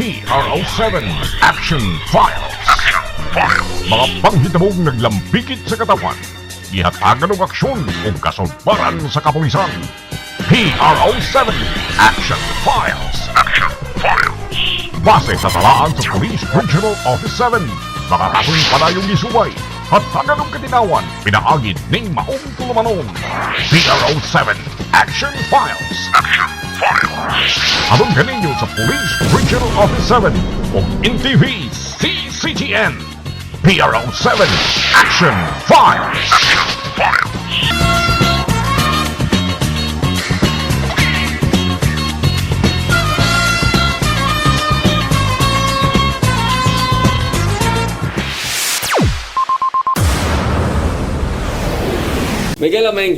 PRO7 Action Files. Mga panghitabog naglambikit sa katawan, ihatagan ng aksyon o kasulbaran sa kapulisan. PRO7 Action Files. Base sa talaan sa Police Regional Office 7, mga kasong panayong isuway at taganong katinawan, pinaagid ng maong tulumanon. PRO7 Action Files. Habang kaninyo sa Police Regional Office 7 o NTV CCTN. PRO7 Action Files. May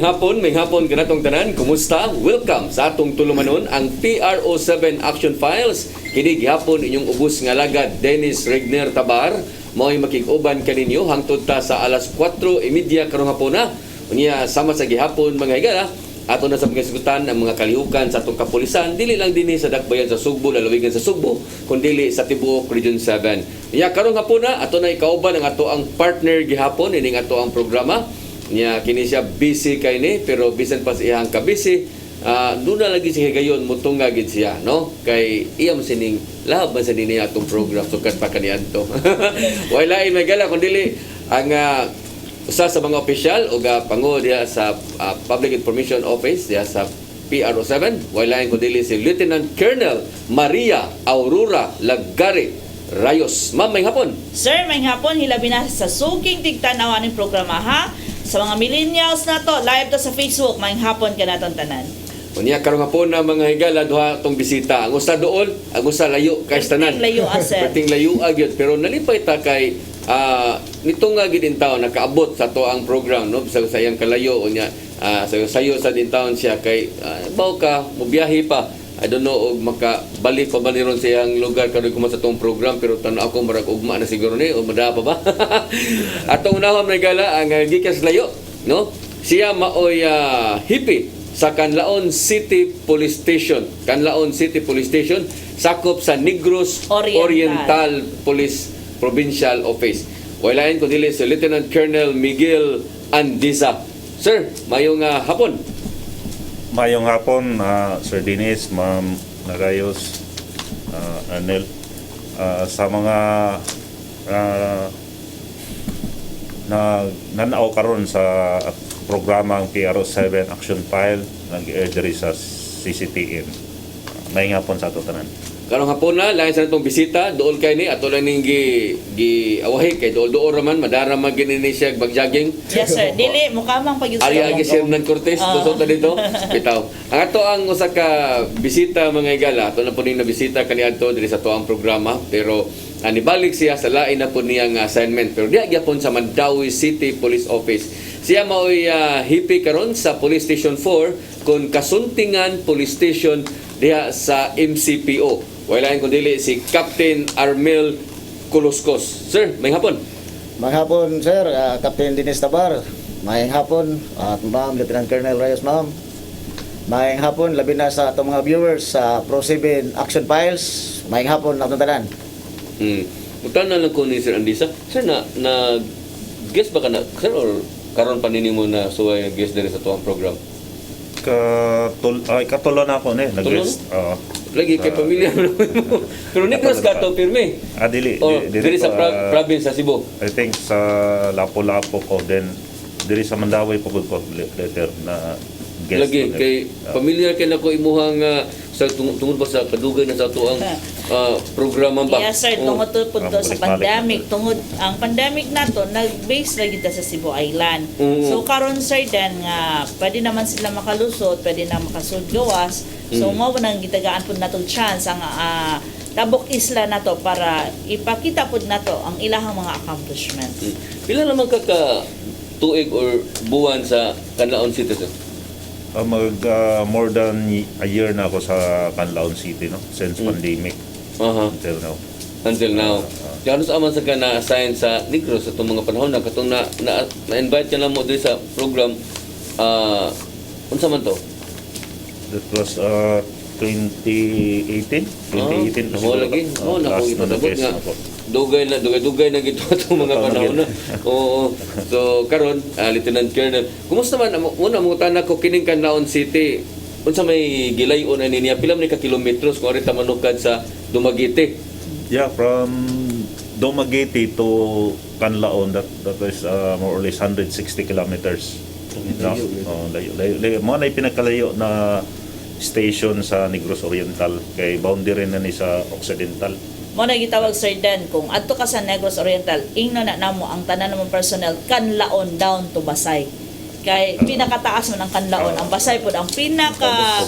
hapon kanatong tanan. Kumusta? Welcome sa atong tulumanon ang PRO7 Action Files. Kini gihapon inyong ubos nga lagad Dennis Regner Tabar. Mao'y makig-uban kaninyo hangtod ta sa alas 4:30 karong hapuna. Unya sama sa gihapon mga higala. Ato na sa pagkasigutan ang mga kalihukan sa atong kapulisan, dili lang dinhi sa dakbayan sa Sugbo, lalawigan sa Sugbo, kundi sa tibuok Region 7. Unya karong hapuna ato na ikauban ang ato ang partner gihapon ining ato ang programa. Nya kini siya busy kay ni pero bisan pa siya ka busy doon na lagi siya gayon mutunga gid siya no kay iyam sining lahab man sa dinhi atong program sukat pa kaniadto wala may gala kun dili ang usa sa mga opisyal o pangu diha sa Public Information Office diha sa PRO7 wala kun dili si Lieutenant Colonel Maria Aurora Lagari Rayos. Ma'am, may hapon. Sir, may hapon, hilabi na sa suking tigtanawan ng programa ha. Sa mga millennials na to, live to sa Facebook, may hapon ka natong tanan. Unya karong hapon na mga higala duha tong bisita. Ang usa dool, ang usa layo kay tanan. Perting layo sir. Perting layo gyud pero nalipay ta kay nitong nga gid in taon nakaabot sa to ang program no sa sayang kalayo unya sayo sa din taon siya kay baw ka mobiyahe pa. I don't know og makabalik pa ba ni ron sa iyang lugar karon kuma sa tong program pero tan ako marag ugma na siguro ni o madapa ba. Atong unahon may gala ang gikas layo no. Siya maoy hippie sa Canlaon City Police Station. Canlaon City Police Station sakop sa Negros Oriental Police Provincial Office. Walain ko dili si Lieutenant Colonel Miguel Andiza. Sir, mayong hapon. Mayong hapon, Sir Dennis, Ma'am Narayos, Arnel. Sa mga nanaw karon sa programang PRO7 Action File nag-air diri sa CCTN. Mayong hapon sa ato tanan. Karong hapon na lain sa natong bisita dool kay ni ato lang ning gi awahi kay dool raman madara man gini ni siya bagjogging. Yes sir, dili mukamang pag Ari agi si Hernan Cortez tusod ta dito. Bitaw. Ang ato ang usa ka bisita mga igala, ato na po ning nabisita kaniadto diri sa tuang programa pero nibalik siya sa lain na po niyang assignment pero di gyapon sa Mandawi City Police Office. Siya maoy hippie karon sa Police Station 4 kun Kasuntingan Police Station diha sa MCPO. Wala kundi si Captain Armel Culuskos. Sir, may hapon. May hapon, sir. Captain Dennis Tabar. May hapon. At ma'am, Lieutenant Colonel Rayos, ma'am. May hapon, labi na sa itong mga viewers sa PRO7 Action Files. May hapon, atong tanan. Mutana lang ko ni Sir Andisa. Sir, guest ba ka na? Sir, or karon pa ninyo na suway guest din sa tuwang program? Katulo na ako nag-guest. Lagi kay pamilya mo. Pero Negros ka to pirme. Dili. Diri sa province sa Cebu. I think sa Lapu-Lapu ko then diri sa Mandawi po ko later na guest. Lagi kay pamilya kay nako imuhang sa tungod pa sa kadugay na sa tuang programa ba. Yes sir, tungod po sa pandemic. Tungod ang pandemic nato nag-base lagi ta sa Cebu Island. So karon sir dan nga pwede naman sila makalusot, pwede na makasud gawas. So mao nang gitagaan pud natong chance ang Tabok Isla nato para ipakita pud nato ang ilahang mga accomplishment. Pila naman ka tuig or buwan sa Canlaon City sir? More than a year na ako sa Canlaon City no since pandemic until now. Until now. Kaya sa aman sa ka na-assign sa Negros sa itong mga panahon na katong na-invite ka lang mo dito sa program unsa man to? That was 2018. 2018 mo lagi. Nako ito dabot nga. Dugay na gito itong mga panahon na. Oo. So karon, Lieutenant Colonel, kumusta man una mo tanan ko kining Canlaon City? Unsa may gilayon ani niya pila man ka kilometros kung ari ta manukad sa Dumaguete? Yeah, from Dumaguete to Canlaon, that is more or less 160 kilometers. No? Layo. Mo na pinakalayo na station sa Negros Oriental kay boundary na ni sa Occidental. Mo na gitawag Sir Dan kung adto ka sa Negros Oriental, ingno na namo ang tanan namong personnel Canlaon down to Basay. Kay pinakataas man ang Canlaon, ang Basay pod ang pinaka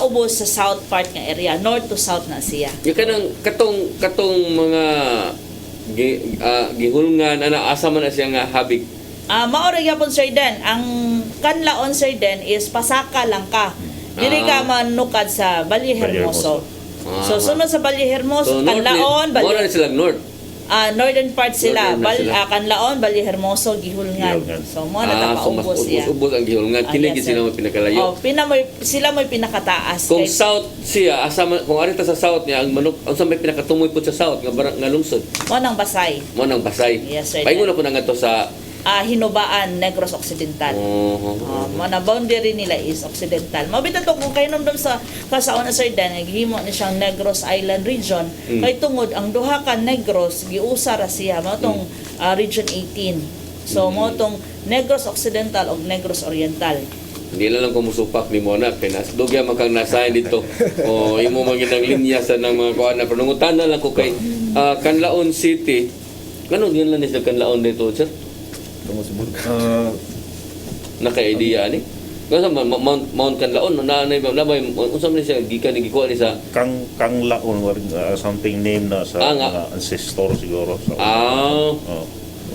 ubos sa south part nga area, north to south na siya. Yung kanang katong mga gihulngan asa man na siya nga habig. Maura gyapon Sir Dan, ang Canlaon Sir Dan is pasaka lang ka. Dili ka manukad sa Valle Hermoso. So sunod sa Valle Hermoso, Canlaon, Mo na silang north. northern part sila, Northern na sila. Canlaon, Valle Hermoso, Gihulngan. So mo na tapaubos siya. Ubos ang gihulngan. Kini yes, sila sir. mo pinakalayo. Sila mo pinakataas. Kung Kay- south siya, kung arita sa south niya, ang manok, ang sa may pinakatumoy po sa south, nga lungsod, mo nang Basay. mo nang Basay. Yes, sir. Paingon na po na nga to sa... Hinubaan, Negros Occidental. Mga boundary nila is Occidental. Mabita to kung kayo namdam sa kasaon na Sir Dan, naghimo ni siyang Negros Island region. Kay tungod ang duha ka Negros giusa ra siya mo tong region 18. So mo tong Negros Occidental ug Negros Oriental. Hindi lang kumusupak ni Mona, pinasdugya man kang nasayan dito. O imo man ginang linya sa nang mga kuan na panungutan na lang ko kay Canlaon City. Ganun yun lang ni sa Canlaon dito, sir. Naka-idea ni. Kasi Mount Canlaon na may unsa man siya gikan ni gikuha ni sa Canlaon something name na sa mga ancestor siguro. So,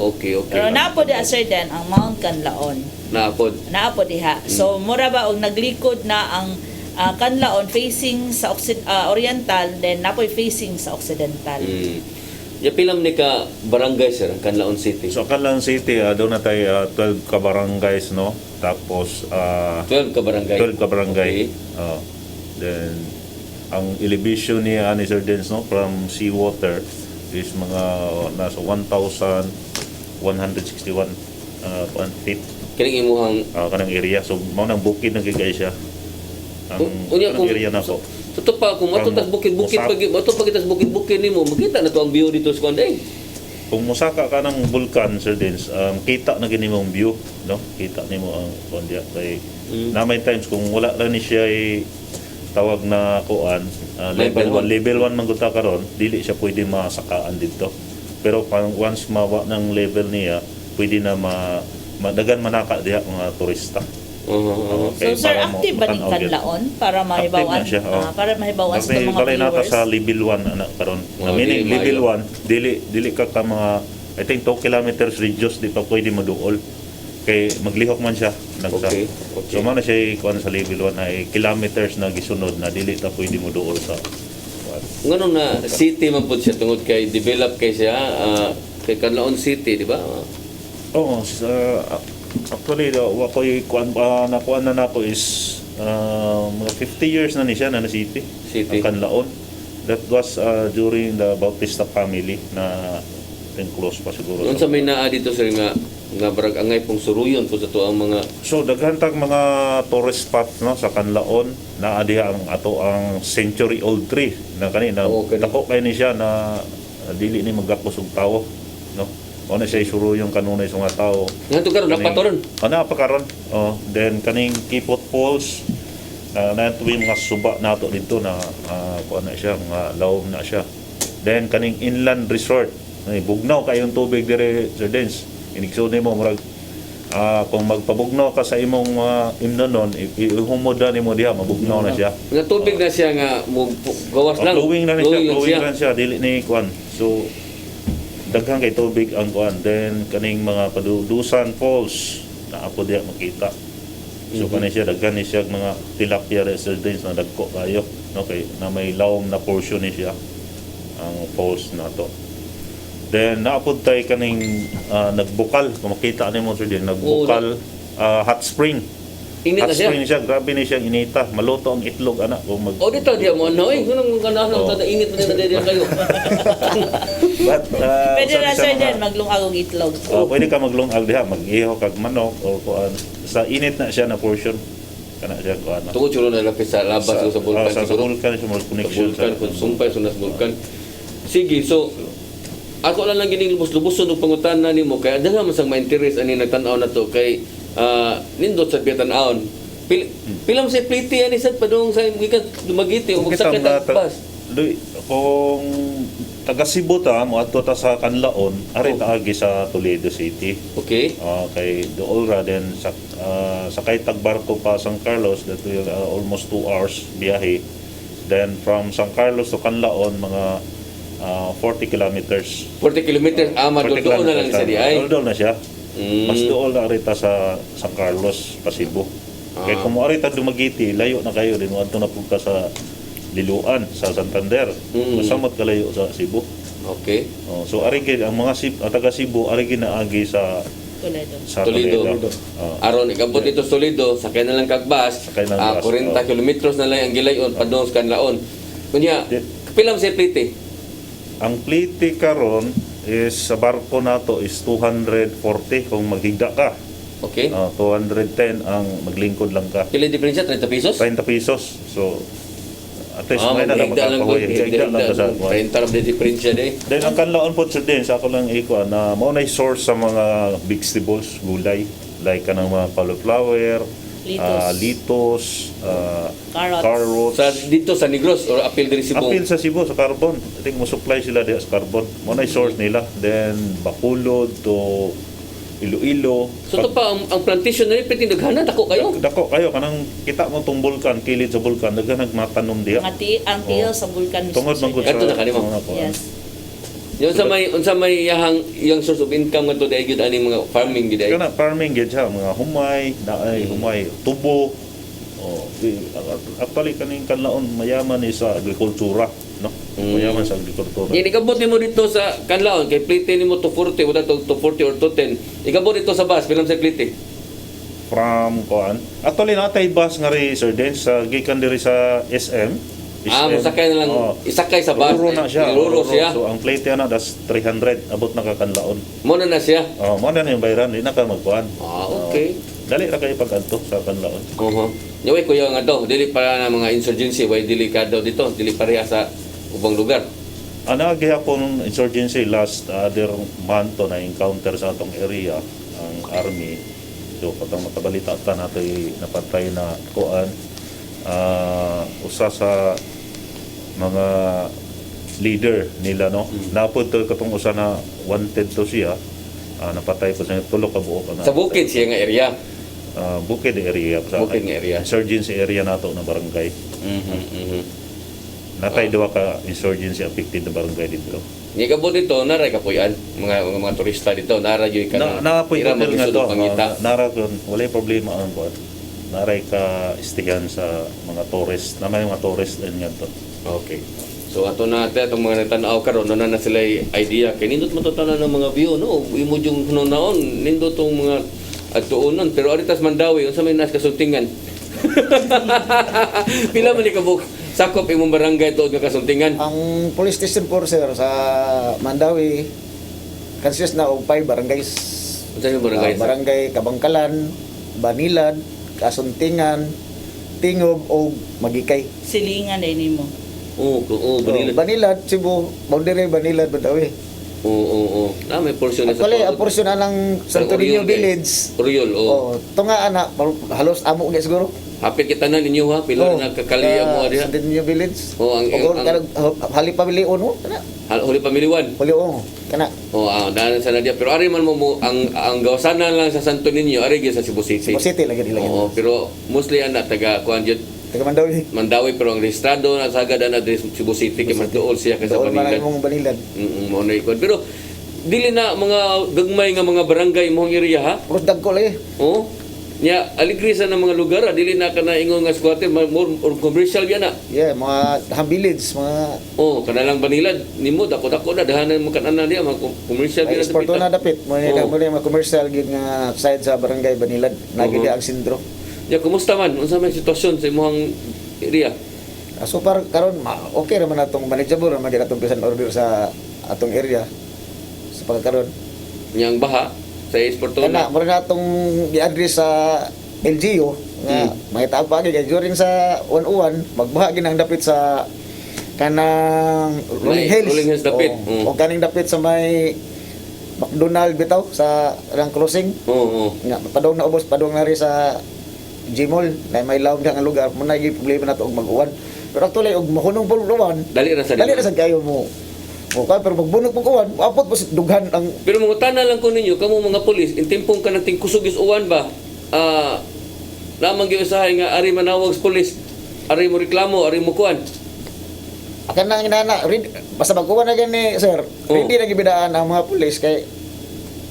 okay. Pero naapod diha Sir Dan ang Mount Canlaon. Naapod. Naapod diha. So mura ba og naglikod na ang Canlaon facing sa Oriental, then napoy facing sa Occidental. Ya pilam ni ka barangay sir ang Canlaon City. So Canlaon City, doon na tayo 12 ka barangays, no? Tapos 12 ka barangay. 12 ka barangay. Okay. Then ang elevation niya ni Sir Dens, no, from seawater is mga nasa 1,161 feet Kining imuhang kanang area. So mao nang bukid na gigay siya. Ang unya kanang area na po. Tuto pa kung matutas bukid-bukid pagitas bukid-bukid nimo, makita na to ang view dito sa Kuanday. Kung musaka ka ng vulkan, Sir Dens, kita na gini mong view, no? Kita nimo ang kondiya kay na may times kung wala ra ni siya tawag na kuan level 1 man gud ta karon, dili siya pwede masakaan dito. Pero once mawa ng level niya, pwede na madagan manaka diha mga turista. So sir, active ba ni Canlaon para mahibawan para mahibawan sa mga balay nata viewers? sa level 1 anak karon. Meaning level 1 dili ka mga I think 2 kilometers radius di pa pwede maduol. Kay maglihok man siya nagsa. Okay. So man na siya kuan sa level 1 ay kilometers na gisunod na dili ta pwede moduol sa Ngano na city man pud siya tungod kay develop kay siya kay Canlaon City, di ba? Oo, actually wakoy nakuan na nako is mga 50 years na ni siya na city. Ang Canlaon. That was during the Bautista family na close pa siguro. Unsa may naa dito sir nga barag-angay pong suruyon po sa to ang mga So daghan tag mga tourist spot no sa Canlaon na diha ang ato ang century old tree na kanina dako kay ni siya na dili ni magapos og tawo no. O na siya suruyon kanunay sa mga tao. ngadto karon napatoron. Napakaron. Then kaning Kipot Falls na tuwi mga suba nato dito na kuan na siya mga lawom na siya. Then kaning inland resort bugnaw kayong tubig dire Sir Dens. Inikso nimo murag kung magpabugnaw ka sa imong imnonon ihumoda nimo diha mabugnaw na siya. Nga tubig na siya nga gawas lang. Flowing na siya dili ni kuan. So daghang kay tubig ang kuan. Then kaning mga Padudusan Falls na apo diha makita. So kanay siya daghan ni siya mga tilapia residents na dagko kayo no kay na may lawom na portion ni siya ang falls na to. Then naapod tay kaning nagbukal, kung makita nimo sir din, nagbukal hot spring. Init na hot siya. spring siya, grabe ni siyang inita. Maluto ang itlog, anak. Kung mag... O dito dia mo ano eh, kunang ganahan Oh. tada init na diri kayo. But, Pwede usa na ni sa sir mga- dyan, maglungag og itlog. Pwede ka maglungag diha, mag-ihaw kag manok o kuan. Sa init na siya na portion. Kana siya kuan. Tungod siguro na lapit sa labas o sa bulkan Sa siguro. vulkan siya more Sa connection bulkan, kung sumpay sa nas bulkan. Sige, so ako lang gining lubos-luboson og pangutana nimo kay adala man sang ma-interest ani nagtan-aw na to kay nindot sa bitan-aon. Pilam sa pliti ani sad padung sa gikan dumagiti o magsakit ang bus. Kung taga Cebu ta mo adto ta sa Canlaon, ari ta agi sa Toledo City. Okay? Kay Doolra then sakay tag barko pa San Carlos, that will almost 2 hours biyahe. Then from San Carlos to Canlaon mga 40 kilometers. 40 kilometers maduldoon na lang sa di ay. Dool na siya. Mm. Mas dool na arita sa San Carlos, pa Cebu. Kaya kung mo arita dumagiti, layo na kayo din. Wadto na po ka sa Liloan, sa Santander. Masamot ka layo sa Cebu. Okay. So arigid ang mga taga Cebu arigid na agi sa Toledo. Toledo. Aron ikabot dito sa Toledo, sakay na lang kag bus. Sakay na lang bus, 40 kilometers na lang ang gilayon padung sa Canlaon. Kunya, pilam sa pliti. Ang pliti karon is sa barko nato is 240 kung maghigda ka. Okay? 210 ang maglingkod lang ka. Pila diferensya 30 pesos? 30 pesos. So at least may na lang magigda lang makapahoy. Higda lang ka sa kuwan. 30 lang din diferensya day. Then ang Canlaon po sir din, sa ako lang ikuan na mao na source sa mga vegetables, gulay, like kanang mga cauliflower, litos, carrots. Sa dito sa Negros or apil diri Cebu. Apil sa Cebu, sa carbon. I think mo supply sila diya sa carbon. Mao na source nila. Then Bacolod to Iloilo. So to pa ang plantation na rin pwede daghanan ako kayo. Dako kayo kanang kita mo tong bulkan, kilid sa bulkan, daghan nagmatanom diha. Ang tiil sa bulkan mismo. Tungod man gud Adto na kanimo. mga kuwan. Yes. Yung sa may yang source of income nga to dahil gyud ani mga farming gid ay. Kana farming gid siya, mga humay, naay humay, tubo. Actually kaning Canlaon mayaman ni sa agrikultura, no? Mayaman sa agrikultura. Yan ikabot nimo dito sa Canlaon kay plite nimo 240 wala to 240 or 210. Ikabot dito sa bus pilam sa plite. From kuan. Actually natay bus nga ri Sir Den sa gikan diri sa SM. Masakay na lang isakay sa bus. Ruro na siya. Ruro siya. So ang plate na das 300 abot na ka Canlaon. Mo na siya. Mo na yung bayaran, di na ka magkuan. Okay. Dali ra kayo pag-adto sa Canlaon. Nyaway kuya nga to, dili para na mga insurgency, way dili ka daw dito, dili pareha sa ubang lugar. Ana gihapon insurgency last other month to na encounter sa atong area ang army. So patang makabalita ta natoy napatay na kuan usa sa mga leader nila no. Napud to katong usa na wanted to siya. Napatay po sa tulo ka buok na. Sa bukid siya nga area. Bukid area sa Bukid nga area. insurgency area nato na barangay. Natay duwa ka insurgency affected na barangay dito. Nga kabot dito, naray kapuyan, mga turista dito, naray yung Naapoy ira hotel nga magisod to. og pangita. Nara kun walay problema ang kuan. Naray ka istihan sa mga tourist. Na may mga tourist din nga to. Okay. So ato na itong mga natanaw karon na sila idea kay nindot matutanan ng mga view no. Imo yung naon nindot tong mga atuonon pero aritas Mandawi unsa may nas kasultingan. Pila man ikabuk sakop imong barangay tuod nga kasultingan. Ang police station po sir sa Mandawi consist na og 5 barangays. Unsa yung barangay? Barangay Kabangkalan, Banilad, Kasuntingan, Tingob o Magikay. Silingan din nimo. Banilad. Banilad, Cebu, boundary Banilad, Bandawi. Na may portion na Actually, ang portion na ng Santo Niño Village. Oriol, Ito nga anak, halos amo nga siguro. Hapit kita na ninyo ha, pila na kakaliya mo diha. Santo Niño Village. Ang Hali pamili uno, kana. huli pamiliwan. Huli uno, kana. Dahil sa Nadia. Pero ari man mo ang gawasanan lang sa Santo Niño, ari gyud sa Cebu City. Cebu City lagi nila. Pero mostly ana taga kuan jud Taga Mandawi. Mandawi pero ang rehistrado na sagad na Cebu City kay magtuol siya kay sa Doon man Banilad. imong Banilad. Mo na ikon. Pero dili na mga gagmay nga mga barangay imong area ha. Puro dagko lagi. Nya aligrisa ng mga lugar dili na kana ingon nga squatter more or commercial yan na. Yeah, mga dahang village, mga Kanalang Banilad nimo dako-dako na dahanan mo kanana diya mga commercial may yan export na dapit. Mo ni mga commercial gid nga side sa barangay Banilad. Nagi di ang sindro. Ya, kumusta man? Unsa may sitwasyon sa imong area? So far karon okay naman atong manageable naman gyud atong peace and order sa atong area. Sa pagkaron Yang baha sa Esportona. kana mo na atong i-address sa LGU nga may taapagi kay during sa 101 magbaha gid ang dapit sa kanang Rolling Hills. Rolling Hills dapit. O kaning dapit sa may McDonald bitaw sa rang crossing. Oo. Nga padong na ubos padong na rin sa Gmall na may lawom nga lugar mo na gyud problema nato og mag-uwan. Pero actually og mahunong puluwan Dali ra sa dali dili. na sad kayo mo. O kay pero magbunot pag uwan, apot po dughan ang Pero mangutana lang ko ninyo, kamo mga pulis, in timpong kanang kusog is uwan ba? Lamang gyud usahay nga ari manawag sa pulis, ari mo reklamo, ari mo kuan. akan nang inana basta mag-uwan na gani sir. Ready na gibidaan ang mga pulis kay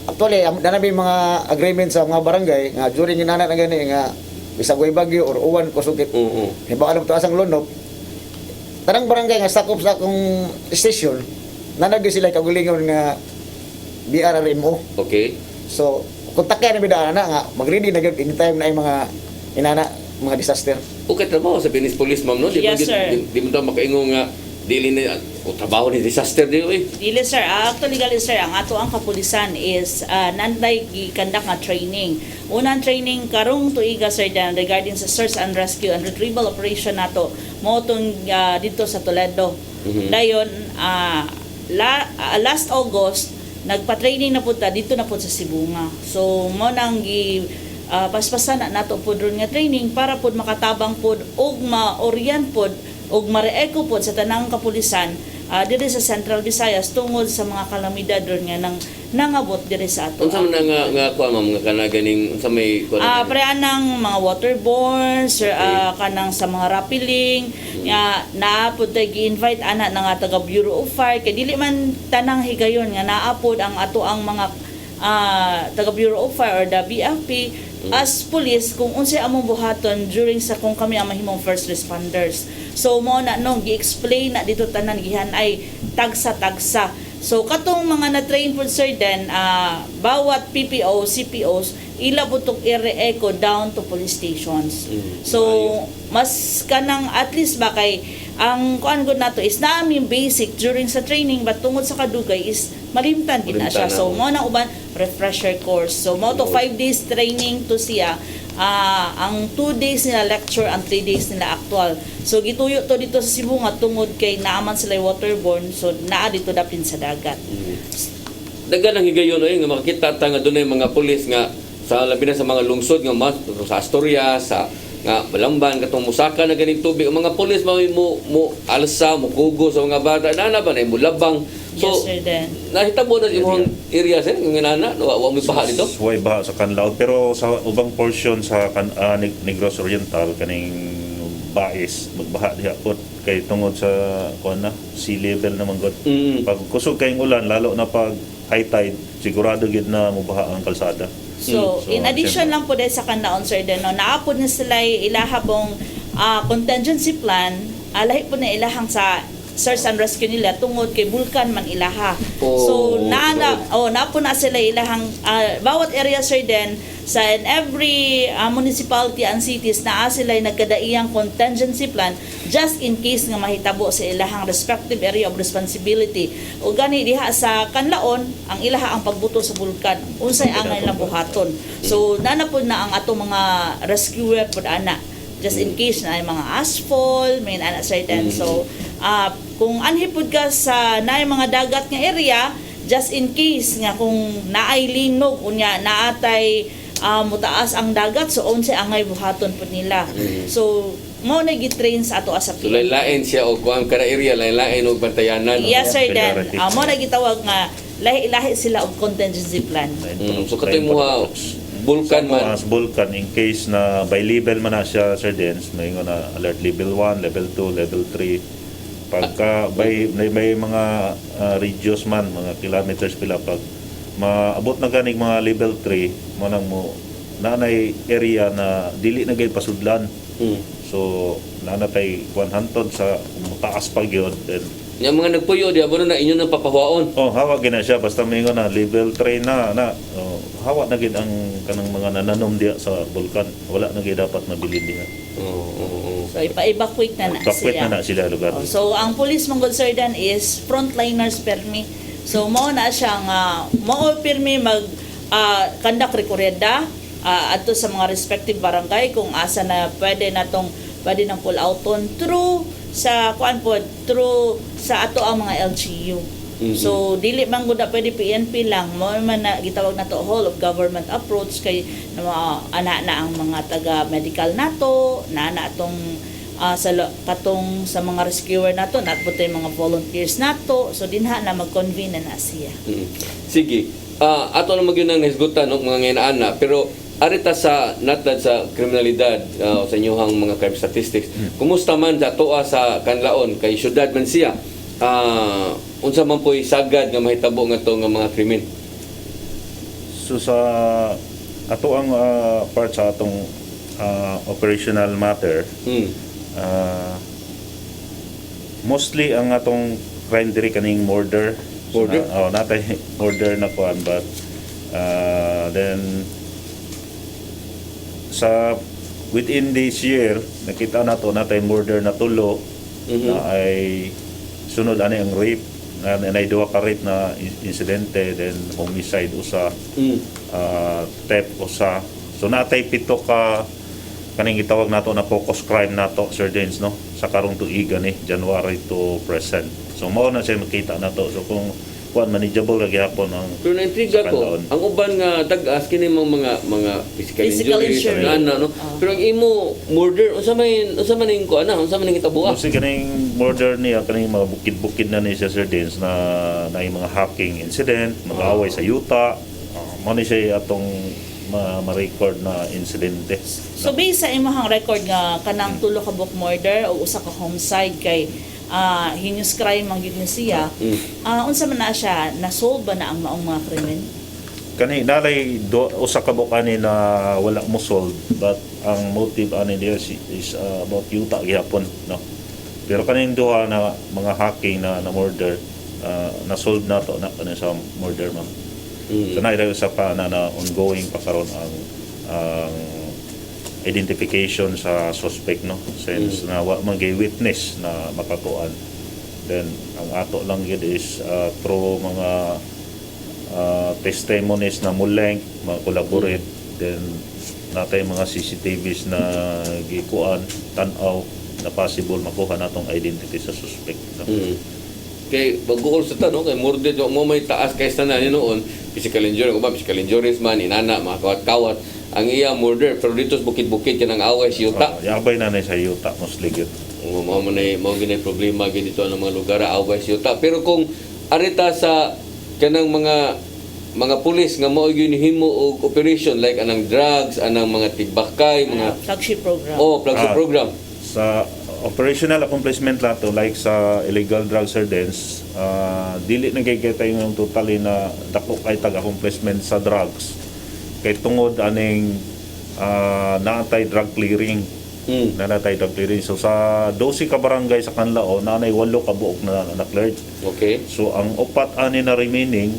actually nanabi mga agreement sa mga barangay nga during inana na gani nga bisag way bagyo or uwan kusugit. Oo. Hiba alam to asang lunop. Tanang barangay nga sakop sa akong station, nanagyo sila kagulingon nga BRRMO. Okay. So, kontakyan na bidaan na nga, mag-ready na gyud anytime na yung mga inana, mga disaster. Okay, trabaho sa Venice Police, ma'am, no? Di Yes, ba gyud- sir. Di mo daw makaingon nga dili na trabaho ni disaster di oy. Dili sir, actually gali sir, ang ato ang kapulisan is nanday gikandak nga training. Unang training karong tuiga sir dan regarding sa search and rescue and retrieval operation nato mo tong dito sa Toledo. Dayon last August nagpa-training na pud ta dito na pud sa Sibunga. So mo nang gi paspasan na nato pud ron nga training para pud makatabang pud og ma-orient pud og mareeko pod sa tanang kapulisan diri sa Central Visayas tungod sa mga kalamidad ron nga nang nangabot diri sa ato. Unsa man nga kuan ma'am nga kana ganing unsa may kuan? Pre anang mga waterborne, sir, kanang sa mga rappelling, naa pod tay gi-invite ana nga taga Bureau of Fire kay dili man tanang higayon nga naa pod ang ato ang mga taga Bureau of Fire or the BFP as police kung unsay among buhaton during sa kung kami ang mahimong first responders. So mo na nung gi-explain na dito tanan gihan ay tagsa-tagsa. So katong mga na-train po sir then bawat PPO, CPOs ila butok i-re-echo down to police stations. So mas kanang at least ba kay ang kuan gud nato is namin basic during sa training but tungod sa kadugay is malimtan gid na siya. So mo na uban refresher course. So mo to 5 days training to siya. Ang 2 days nila lecture and 3 days nila actual. So gituyo to dito sa Sibunga tungod kay naaman sila waterborne so naa dito dapin sa dagat. Daghan ang higayon nga makita ta nga dunay mga pulis nga sa labi na sa mga lungsod nga sa Asturias, sa nga Balamban katong musaka na ganing tubig ang mga pulis mo alsa mo kugo sa mga bata na ba na mo labang. So Yes sir then. nahitabo na imong area sir nga nana wa mo baha dito. Way baha sa Canlaon pero sa ubang portion sa Negros Oriental kaning Bais magbaha diha pod kay tungod sa kuan na sea level naman god. Pag kusog kayong ulan lalo na pag high tide sigurado gid na mobaha ang kalsada. So, So, in addition siyempre. lang po dahil sa Canlaon sir then no, naapod na sila ilahabong contingency plan, lahi po na ilahang sa search and rescue nila tungod kay bulkan man ilaha. So napo na sila ilahang bawat area sir then sa in every municipality and cities naa sila nagkadaiyang contingency plan just in case nga mahitabo sa ilahang respective area of responsibility. O gani diha sa Canlaon ang ilaha ang pagbuto sa bulkan unsay angay lang buhaton. So nanapod na ang ato mga rescuer pud ana just in case na ay mga asphalt may ana certain. So kung anhipod ka sa naay mga dagat nga area just in case nga kung naay linog unya naatay mutaas ang dagat so unsay angay buhaton pud nila. So mo na gitrain sa ato as a So lain siya og kuan kada area lain og bantayanan. Yes sir then Priorities. mo na gitawag nga lahi sila og contingency plan. So katoy mo bulkan man. As vulcan in case na by level man na siya sir Dens may na alert level 1, level 2, level 3 pagka may mga radius man mga kilometers pila pag maabot na ganing mga level 3 mo nang mo nanay area na dili na gay pasudlan. So nanatay 100 sa taas pa gyud then Yung mga nagpuyo di abo na inyo nang papahuaon. hawag gina siya basta may na level 3 na hawa na gid ang kanang mga nananom diya sa bulkan. Wala na gid dapat mabilin diha. Oo. So ipa-evacuate na Evacuate siya. na sila lugar. Oh, so ang police Mongol Sir Dan is frontliners permi. So mao na siyang mao permi mag conduct rekorenda adto sa mga respective barangay kung asa na pwede nang pull outon through sa through sa ato ang mga LGU. So dili man gud na pwede PNP lang, mo man na gitawag nato whole of government approach kay ana na ang mga taga medical nato, na atong katong sa mga rescuer nato, natputi mga volunteers nato. So dinha na mag-convene na siya. Sige. Ato na magyud nang hisgutan og mga nginaana, pero arita sa natad sa kriminalidad sa inyong mga crime statistics. Kumusta man sa toa sa kanlaon kay syudad man siya? Unsa man po'y sagad nga mahitabo nga to nga mga krimen? So sa ato ang part sa atong operational matter, mostly ang atong crime diri kaning murder. Murder? Natay murder na kuan, but then sa within this year nakita nato natay murder na tulo na ay sunod ani ang rape na duha ka rape na insidente, then homicide usa, theft usa. So natay pito ka kaning gitawag nato na focus crime nato, Sir Dens, no, sa karong tuiga ni January to present. So mao na siya makita nato. So kung manageable ra gyapon ang Pero na-intriga ko, ang uban nga tag-as kini mga physical injury no. Pero ang imo murder unsa man ning ko unsa man ning itabuha? Kasi kaning murder niya kaning mga bukid-bukid na ni Sir Dens na mga hacking incident, mag-away sa yuta. Mao ni siya atong ma-record na insidente. So based sa imong record nga kanang tulo ka book murder o usa ka homicide kay heinous crime ang gyud ni siya, unsa man na siya, na-solve ba na ang maong mga krimen? Kani nalay usa ka book ani na wala mo solve, but ang motive ani there is about yuta gyapon, no. Pero kaning duha na mga hacking na murder, na solve nato na kani sa murder man. So na sa pa na ongoing pa karon ang identification sa suspect, no, since na wa man gay witness na makakuan. Then ang ato lang gid is through mga testimonies na muleng ma-collaborate, then natay mga CCTVs na gikuan tan-aw na possible makuha natong identity sa suspect, no? Kay pag-uol sa tanong kay murder mo may taas kaysa na noon physical injuries man inana mga kawat-kawat ang iya murder, pero dito sa bukid-bukid kanang away sa yuta. Yabay na sa yuta mostly gyud. Mao ginay problema gyud dito ang mga lugar away sa yuta. Pero kung arita sa kanang mga pulis nga mao gyud himo og operation like anang drugs, anang mga tigbakay, mga flagship program. Flagship program. Sa operational accomplishment lato, like sa illegal drug surveillance, dili nagkikita yung totally na dako kay tag-accomplishment sa drugs. Kay tungod aning natay drug clearing. Natay drug clearing. So sa 12 ka barangay sa Canlao, nanay 8 ka buok na cleared. Okay. So ang upat ani na remaining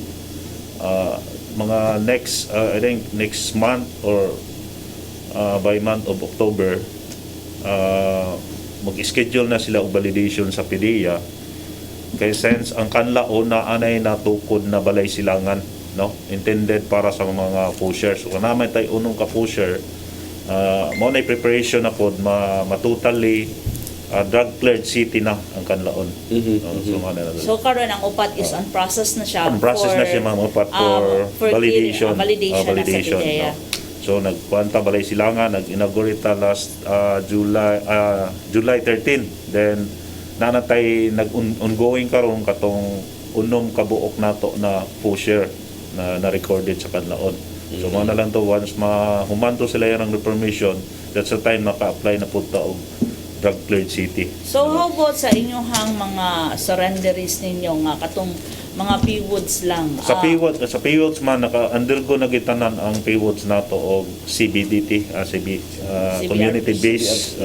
mga next I think next month or by month of October, mag-schedule na sila og validation sa PDEA. Kay since ang Canlao na anay natukod na balay silangan, no, intended para sa mga pushers. So naman tay unong ka pusher, mo na preparation na pod matotally drug cleared city na ang Canlaon. So karon ang upat is on process na siya. On process na siya mga upat for validation. Validation na sa PDEA. So nagkuanta balay silangan, nag-inaugurate last July 13. Then nanatay nag-ongoing karon katong unom kabuok nato na pusher na recorded sa Canlaon. So mo na lang to once humanto sila yang permission, that's the time maka-apply na punta og drug cleared city. So how about sa inyong mga surrenderies ninyo nga katong mga PWODs lang? Sa PWODs man naka-undergo na gitanan ang PWODs nato og CBDT, community based.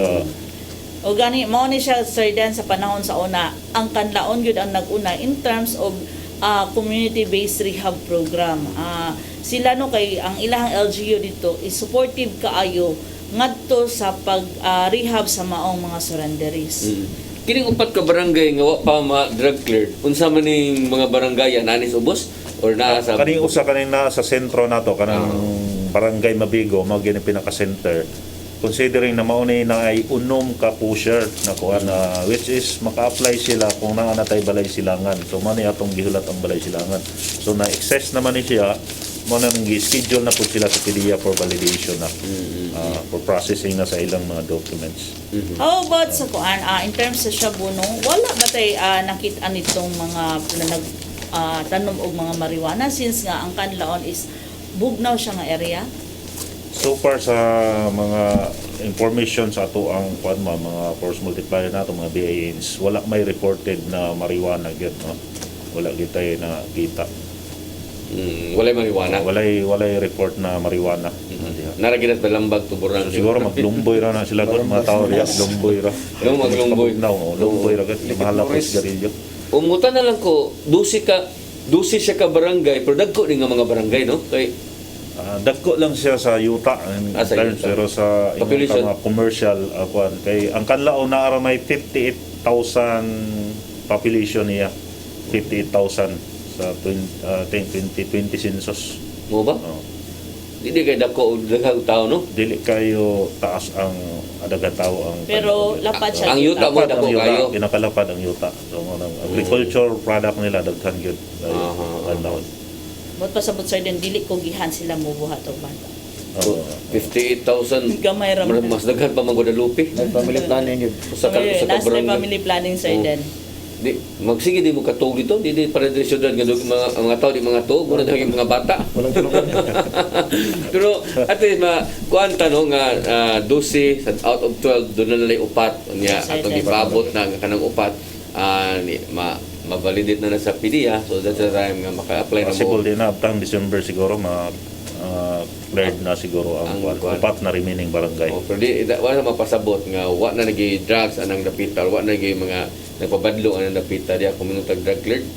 O gani mao ni siya Sir Dan sa panahon sa una ang Canlaon gyud ang nag-una in terms of community-based rehab program. Sila no kay ang ilahang LGU dito is supportive kaayo ngadto sa pag rehab sa maong mga surrenderies. Kining upat ka barangay nga wa pa ma-drug cleared. Unsa man ning mga barangay anis ubos or naa sa Kaning usa kaning na sa sentro nato kanang Barangay Mabigo mao gini pinaka-center. Considering na mauni na ay unom ka pusher na kuha na which is maka-apply sila kung nanganatay balay silangan. So mao ni atong gihulat ang balay silangan. So na excess naman ni siya mo nang gi-schedule na po sila sa PDEA for validation na for processing na sa ilang mga documents. How about sa kuan in terms sa Shabuno, wala ba tay nakita nitong mga tanom og mga marijuana since nga ang kanlaon is bugnaw siya nga area? So far sa mga information sa ato ang mga force multiplier nato mga BANs, wala may reported na marijuana gyud no. Wala gyud tayo na kita. walay marijuana. Walay report na marijuana. Naraginas balambag tuburan. Siguro maglumboy ra na sila kon mga tao riya lumboy ra. Lumboy. Lumboy ra gat mahala ko sigarilyo. Umutan na lang ko, dusi siya ka barangay, pero dagko din nga mga barangay, no? Kay Dagko lang siya sa yuta sa yuta. pero sa Population. mga commercial kuan kay ang kanlao na ara may 58,000 population niya. 58,000 sa 2020 census. mo ba? Oh. Di kay dako og daghang tao, no? Dili kayo taas ang adaga tao ang Pero lapad siya. Ang yuta mo lapad dako ang yuta, kayo. kinakalapad ang yuta. So ang agriculture product nila daghan gyud. Kanlao. Bot pasabot sir din dili ko gihan sila mubuhat og bata. So, 58,000 Gamay ra man. mas daghan pa man Guadalupe. May family planning yun. Sa ka Last na barangay. family planning sir Oh. din. Di magsige di mo katog dito, di para diri syudad nga mga tao di mga tuog, muna daging mga bata. Walang tulugan. Pero at least kuan tanong nga 12 sa out of 12 doon na nalay upat unya atong gipaabot na nga kanang upat ma-validate na sa PDEA, so that's the time nga maka-apply na Possible mo. din na abtang December siguro cleared na siguro ang Ang kuwan. upat na remaining barangay. Oh, pero di wala mapasabot nga wa na nagi drugs anang dapita, wa na nagi mga nagpabadlo anang dapita di ako minutag drug cleared.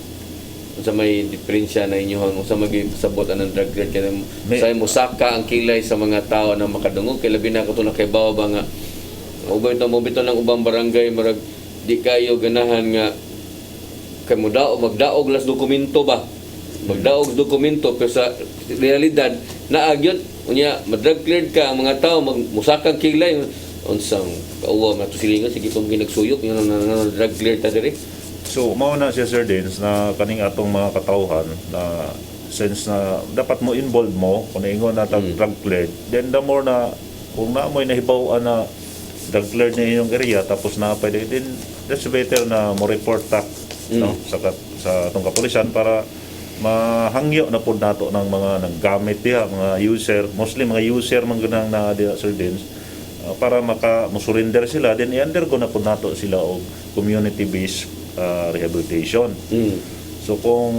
Unsa may diferensya na inyohang unsa magisabot anang drug cleared kay say mosaka ang kilay sa mga tao na makadungog kay labi na kato na kay bawa ba nga ubay to mobito ng ubang barangay marag di kayo ganahan nga kay magdaog las dokumento ba magdaog dokumento pero sa realidad naagyon unya madrug cleared ka ang mga tao musakang kilay unsang kauwa man to silingan sige tong ginagsuyop yun na drug cleared ta diri. So mao na siya Sir Dins na kaning atong mga katawhan na since na dapat mo involved mo kung ingon na drug cleared, then the more na kung na mo'y nahibaw na drug cleared na inyong area tapos na pwede din that's better na mo report ta no sa atong kapulisan para mahangyo na po nato ng mga naggamit diha mga user, mostly mga user man gunang na diha Sir Dins, para mo-surrender sila then i-undergo na po nato sila og community based rehabilitation. So kung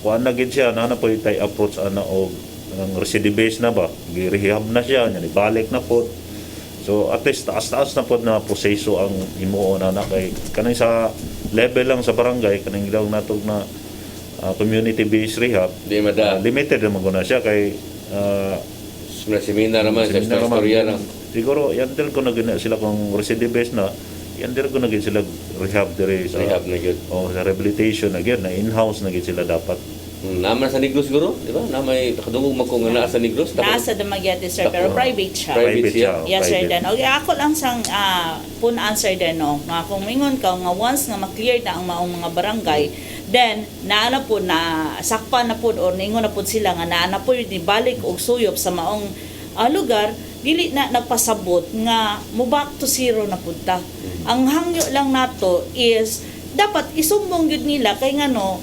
kuan na gid siya na po tay approach ana og ang recidivist na ba gi-rehab na siya nya ibalik na po. So at least taas na po na proseso ang himuon na kay kanang sa level lang sa barangay kanang gidawag natog na community based rehab Di mada limited naman guna siya kay seminar naman sa istorya na. siguro yanter ko na gina sila kung recidivist na yanter ko na gid sila rehab dire sa Rehab na gyud. o sa rehabilitation again na in-house na gid sila dapat. Naman sa Negros siguro, di ba? Namay nakadungog man ko nga naa sa Negros. Nasa Dumaguete sir pero private siya. Private siya. Yes sir private. then. Okay, ako lang sang pun answer din no. Nga kung mingon ka nga once nga ma-clear na ang maong mga barangay, then naana po na sakpa na po or ningon na po sila nga naana po di balik og suyop sa maong lugar, dili na nagpasabot nga mo back to zero na punta. Ang hangyo lang nato is dapat isumbong gyud nila kay ngano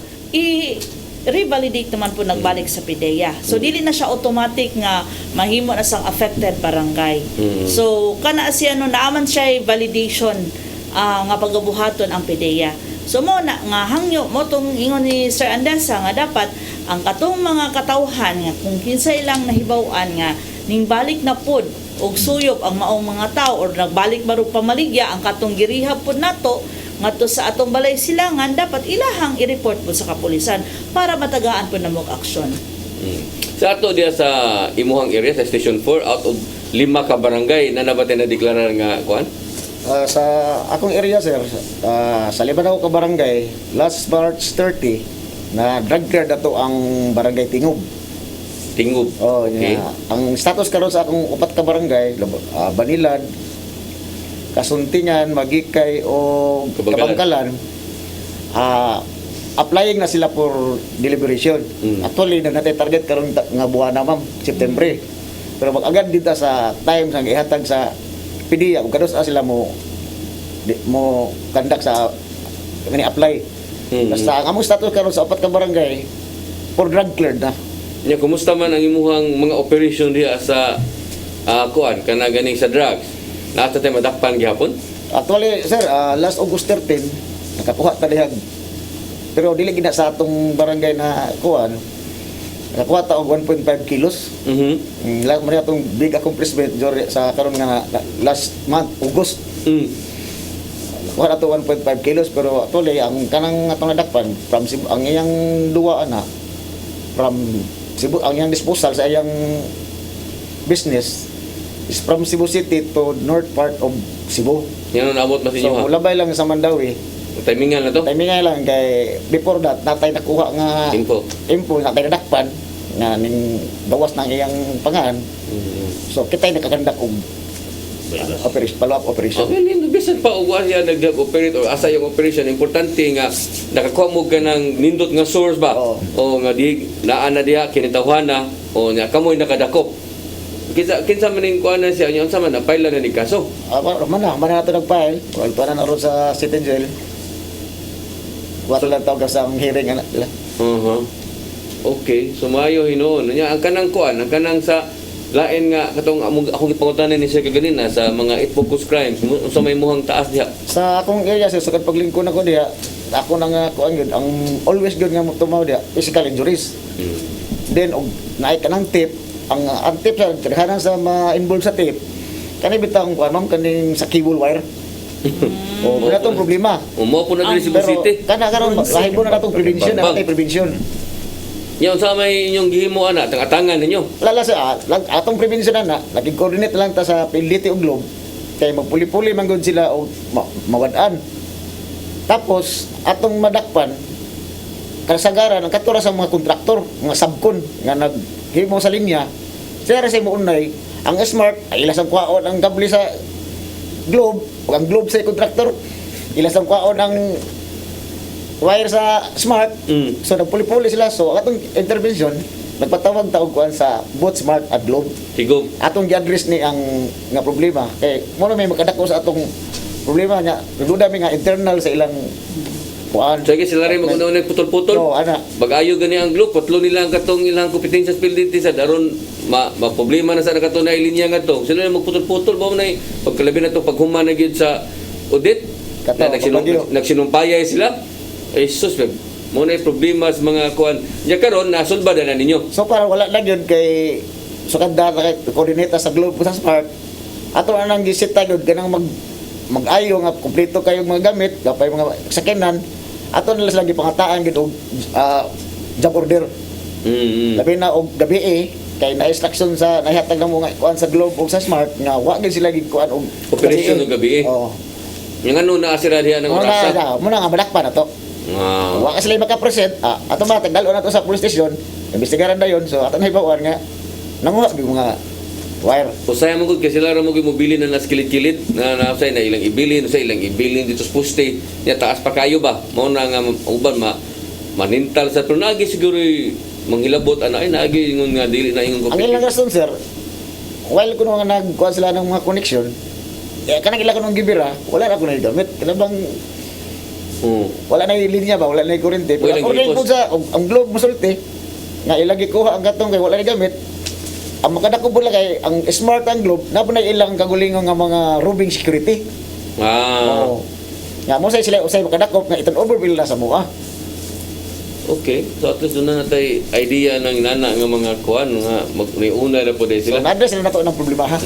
revalidate naman po nagbalik sa PDEA. So dili na siya automatic nga mahimo na sang affected barangay. So kana siya no naaman siya validation nga pagabuhaton ang PDEA. So mo na nga hangyo mo tong ingon ni Sir Andesa nga dapat ang katong mga katawhan nga kung kinsay lang nahibaw-an nga ning balik na pud og suyop ang maong mga tao or nagbalik barog pamaligya ang katong girihab pud nato ngadto sa atong balay silangan, dapat ilahang i-report po sa kapulisan para matagaan po na mong aksyon. Sa ato diya sa imuhang area sa Station 4 out of 5 ka barangay na nabatay na deklarar nga kuan. Sa akong area sir, sa Libanaw ka barangay, last March 30 na drug cleared ato ang barangay Tingub. Tingub. Oh, Okay. ang status karon sa akong 4 ka barangay, Banilad, Kasuntingan, Magikay o Kabangkalan. Kabangkalan, applying na sila for deliberation. Actually, na natin target karon nga buwan na ma'am, September. Pero mag-agad dito sa time sa ihatag sa PDEA, ug kados sila mo conduct sa kani apply. Basta ang among status karon sa 4 ka barangay for drug cleared na. Nya kumusta man ang imuhang mga operation diya sa kuan kana ganing sa drugs? Naato tay madakpan gihapon? Actually, sir, last August 13, nakakuha ta dihag. Pero dili gina sa atong barangay na kuan. Nakakuha ta og 1.5 kilos. Lang man atong big accomplishment sa karon nga last month, August. Nakakuha na to 1.5 kilos pero actually ang kanang atong nadakpan from Cebu, ang iyang duwa ana from Cebu, ang iyang disposal sa iyang business is from Cebu City to north part of Cebu. Yan ang abot mas inyo So, ha. labay lang sa Mandawi. Timingan na to. Timing lang kay before that natay nakuha nga info natay nadakpan nga ning gawas ng iyang pangan. So kitay nakakandak og operation, follow-up operation. Okay, lindo bisan pa og siya nag-operate or asa yung operation, importante nga nakakuha mo ka ng nindot nga source ba? Oo. O nga di naa na diha kinitawhan na o nga kamoy nakadakop. Kinsa man ning kuan na siya, unsa man na file na ni kaso. Man nato nag-file. Well, para na ron sa City Jail. Wato lang tawag sa hearing ana nila. Okay, so maayo hinuon. Nya ang kanang kuan, ang kanang sa lain nga katong akong ipangutanan ni Sir kaganina sa mga focus crimes, unsa may muhang taas diha? Sa akong area sa sukad paglingkod ako diha, ako na nga kuan gyud ang always gyud nga mo tumaw diha, physical injuries. Then og naay kanang tip, ang tip sa kadaghanan sa ma-involve sa tip. Kani bitang kuan ma'am kaning sa cable wire. O wala tong problema. Umo po na diri sa Pero City. kana karon lahibo na natong prevention, Bang. natay prevention. Nya unsa may inyong gihimo ana tangatangan ninyo? Lala sa atong prevention na naging-coordinate lang ta sa PLDT og Globe kay magpuli-puli man gud sila og mawad-an. Tapos atong madakpan kasagaran ang katura sa mga kontraktor, mga subcon nga naghimo sa linya. Sila sa mo unay ang smart ay ilas ang kwaon ang kable sa Globe, ug ang Globe sa kontraktor ilas ang kwaon ang wire sa smart. So nagpuli-puli sila, so atong intervention nagpatawag ta og kuan sa both smart at Globe. Tigom. Atong gi-address ni ang nga problema kay mo na may makadako sa atong problema nya duda mi nga internal sa ilang kuan. So sila rin maguna putol-putol. No, ana. Bag-ayo gani ang group, putlo nila ang katong ilang kompetensya sa PLDT sa daron problema na sa katong na linya nga to. Sila rin magputol-putol ba na pagkalabi na to paghuman na gyud sa audit. Kato, Nagsinumpayay sila. Ay sus, mo na problema sa mga kuan. Nya karon nasulbad na ninyo. So para wala lang yun kay sukad data kay coordinate sa Globe sa smart. Ato anang gisita gyud ganang mag-ayo nga kumpleto kayo mga gamit, gapay mga sakyanan. Ato na lang gipangataan gid og job order. Labi na og gabi kay na instruction sa nahihatag na mga kuan sa Globe ug sa smart nga wa gid sila gid kuan og Operation og gabi. Oo. Yung ano na asira diha ng orasa. Muna nga balakpan ato. Wa ka sila maka-present, automatic dalo na to sa police station. Imbestigaran na yon. So ato na hibawan nga nanguha gyud mga wire. Usaya mo gud kasi sila ra mo gyud mobili na naskilit-kilit na nausay na ilang ibilin, sa ilang ibilin dito sa poste. Nya taas pa kayo ba? Mao na nga uban manintal sa pero nagi siguro manghilabot ana ay nagi ingon nga dili na ingon ko. Ang ilang rason sir, while kuno nga nagkuha sila ng mga connection, kanang ilang kunong gibira, wala na ko na gamit. Kanang wala na yung linya ba, wala na yung kurente. Pero according po sa ang Globe musulti, nga ilagi kuha ang gatong kay wala na gamit. Ang makadako po kay ang smart ang Globe, na po na ilang kagulingon nga mga roving security. Nga mo sila usay makadakop nga iton overbill na sa mua. Okay. So at least doon na natay idea ng nana nga mga kuan nga magniuna na po dahil So, sila. na-address na nato ng problema ha.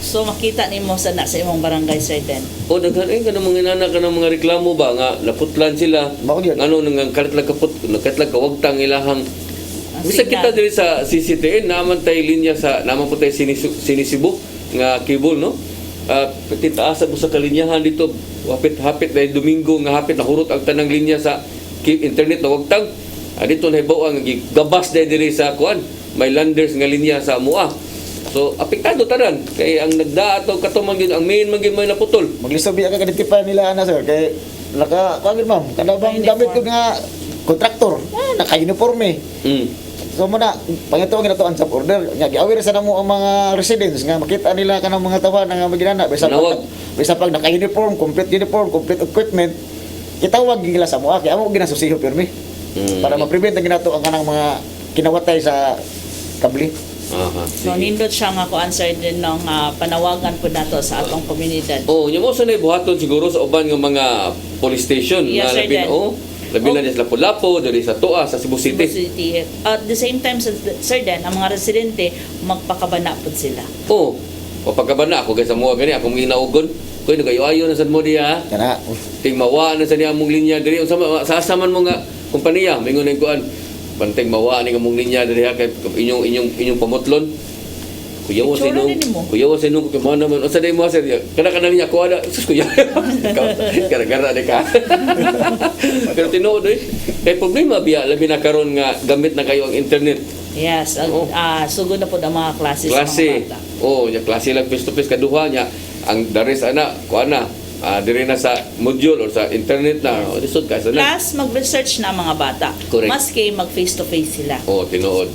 So makita nimo sa imong barangay, Sir Den. O daghan kanang mga nana kanang mga reklamo ba nga naputlan sila. Mao gyud. Ano nang karitlag kawagtang ilahang bisa signal. kita diri sa CCTN naman tay linya sa naman po tay sinisibo nga cable no. Titaasa mo sa kalinyahan dito hapit dahil Domingo nga hapit nahurot ang tanang linya sa internet na wagtang. Dito na hibaw ang gabas diri sa kuan may landers nga linya sa mua. So apektado tanan kay ang nagdaato katumang yun ang main maging may naputol. Maglisobi ka kaditipan nila ana sir kay kagid ma'am kada bang gamit ko nga kontraktor naka-uniforme. So muna pangitong ginatuan sa order nga giawir sa namo ang mga residents nga makita nila kanang mga tawanan nga maginana bisa pag naka-uniform, complete equipment itawag nila sa mua kay amo ginasusiho pirmi para ma-prevent ang ginato ang kanang mga kinawatay sa kable. Aha. So nindot siya nga kuan, Sir Den, ng panawagan po nato sa atong komunidad. Oh, nya mo sa buhaton siguro sa uban nga mga police station Yes, nga sir, Dan. labi na sa Lapu-Lapu, diri sa Tua, sa Cebu City. City. At the same time, Sir Den, ang mga residente magpakabana po sila. Oh, o pagkabana ako kay sa mga gani ako ginaugon. Koy nagayo-ayo na sa mo diha. Kana Ting mawa na sa niya mong linya diri unsa sa asaman mo nga kompanya mingon ning kuan. Banteng mawa ni nga mong linya diri ha kay inyong pamutlon. Kuya mo Itsura sinong din mo. kuya mo sinong kay mo naman unsa day mo sir kana niya ko ada sus kuya gara-gara de ka pero tinuod kay problema biya labi na karon nga gamit na kayo ang internet Yes, sugod na po ang mga klase sa klase mga bata. nya klase lang face to face kaduha nya ang daris ana kuan na diri na sa module or sa internet na lisod ka sa Plus, mag-research na ang mga bata. Correct. Maski mag-face-to-face sila. tinuod.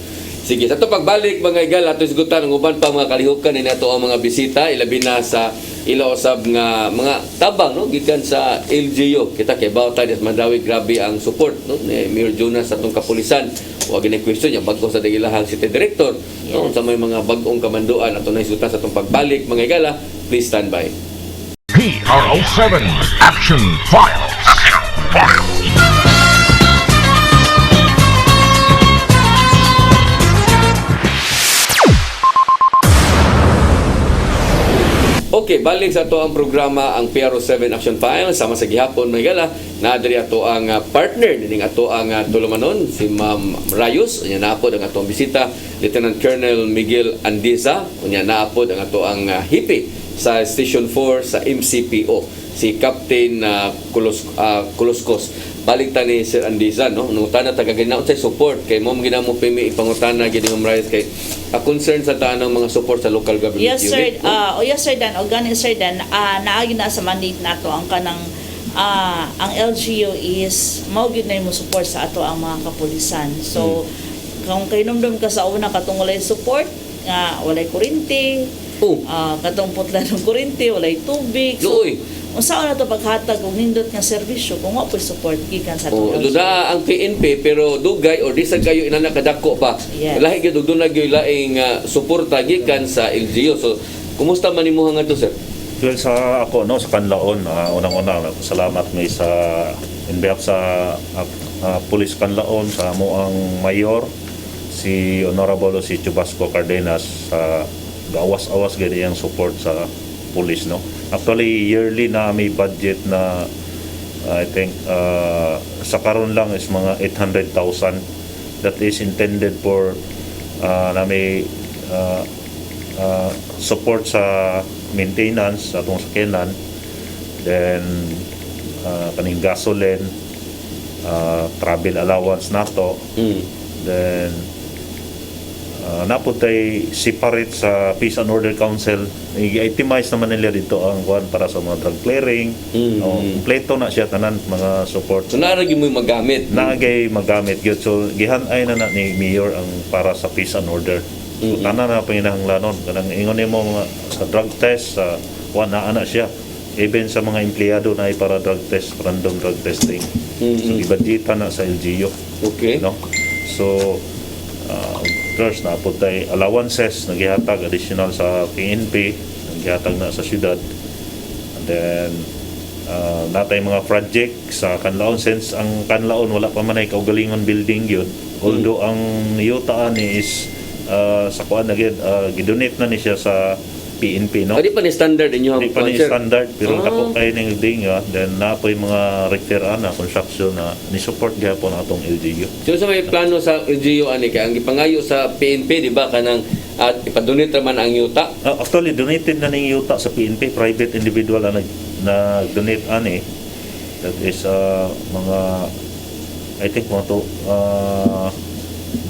Sige, sa ito pagbalik mga igal, ato isgutan ang uban pa mga kalihukan ni nato ang mga bisita, ilabi na sa ilaosab nga mga tabang no gikan sa LGU. Kita kay Bauta des Mandawi grabe ang support no ni Mayor Jonas sa atong kapulisan. Wa gini question yung bagko sa dagilahang city director. No, sa may mga bag-ong kamanduan ato na isgutan sa atong pagbalik mga igala. Please stand by. PRO7 Action Files. Okay, balik sa ato ang programa ang PRO7 Action File sama sa gihapon mga igala. Naadiri ato ang partner dining ato ang tulumanon si Ma'am Rayos. Unya naapod ang ato ang bisita Lieutenant Colonel Miguel Andiza. Unya naapod ang ato ang hippie sa Station 4 sa MCPO si Captain Kuloskos. Balik ta ni Sir Andiza no nungutana tagaginaon sa support kay mo ginamo pimi ipangutana gid Ma'am Rayos kay concern sa tanang mga support sa local government Yes, sir. unit. No? Yes, Sir Dan. O gani, Sir Dan, naagi na sa mandate nato ang kanang ang LGU is mao gyud na mo support sa ato ang mga kapulisan. So kung kainomdom ka sa una katong walay support nga walay kuryente, Oh. katong putla ng kuryente, walay tubig. So, Luoy. unsaon na to paghatag og nindot nga serbisyo kung wa po support gikan sa Oh, atong LGU. duda ang PNP pero dugay or di sa kayo inana kadako pa. Yes. Lahi gyud dunag gyud laing suporta gikan sa LGU. So kumusta man nimo nga to sir? Well, sa ako, no, sa Kanlaon, unang-una, salamat may sa in behalf sa Police Kanlaon, sa amoang mayor, si Honorable si Chubasco Cardenas, sa gawas-awas gani ang support sa police, no. Actually, yearly na may budget na I think sa karon lang is mga 800,000 that is intended for na may support sa maintenance sa atong sakyanan, then kaning gasoline, travel allowance nato, then naputay separate sa Peace and Order Council. I-itemize naman nila dito ang kuan para sa mga drug clearing. Kompleto na siya tanan mga support. So naara gyud mo magamit. Naagay magamit gyud, so gihan-ay na ni Mayor ang para sa Peace and Order. So, tanan na panginahanglanon kanang ingon nimo sa drug test sa na ana siya, even sa mga empleyado na ay para drug test, random drug testing. So ibadita na sa LGU, Okay. no. So first na putay allowances nagihatag additional sa PNP, nagihatag na sa syudad, and then natay mga project sa Kanlaon, since ang Kanlaon wala pa man ay kaugalingon building yun, although ang yuta ani is sa kuan na gidonate na ni siya sa PNP, no? Di pa ni standard inyo Di pa ni standard, pero kapag kayo ng ding, then napoy mga referan na construction na ni-support gyapon atong LGU. So sa may plano sa LGU ani kay ang gipangayo sa PNP di ba kanang at ipadonate man ang yuta? Actually, donated na ning yuta sa PNP, private individual na donate ani. That is mga, I think mga to,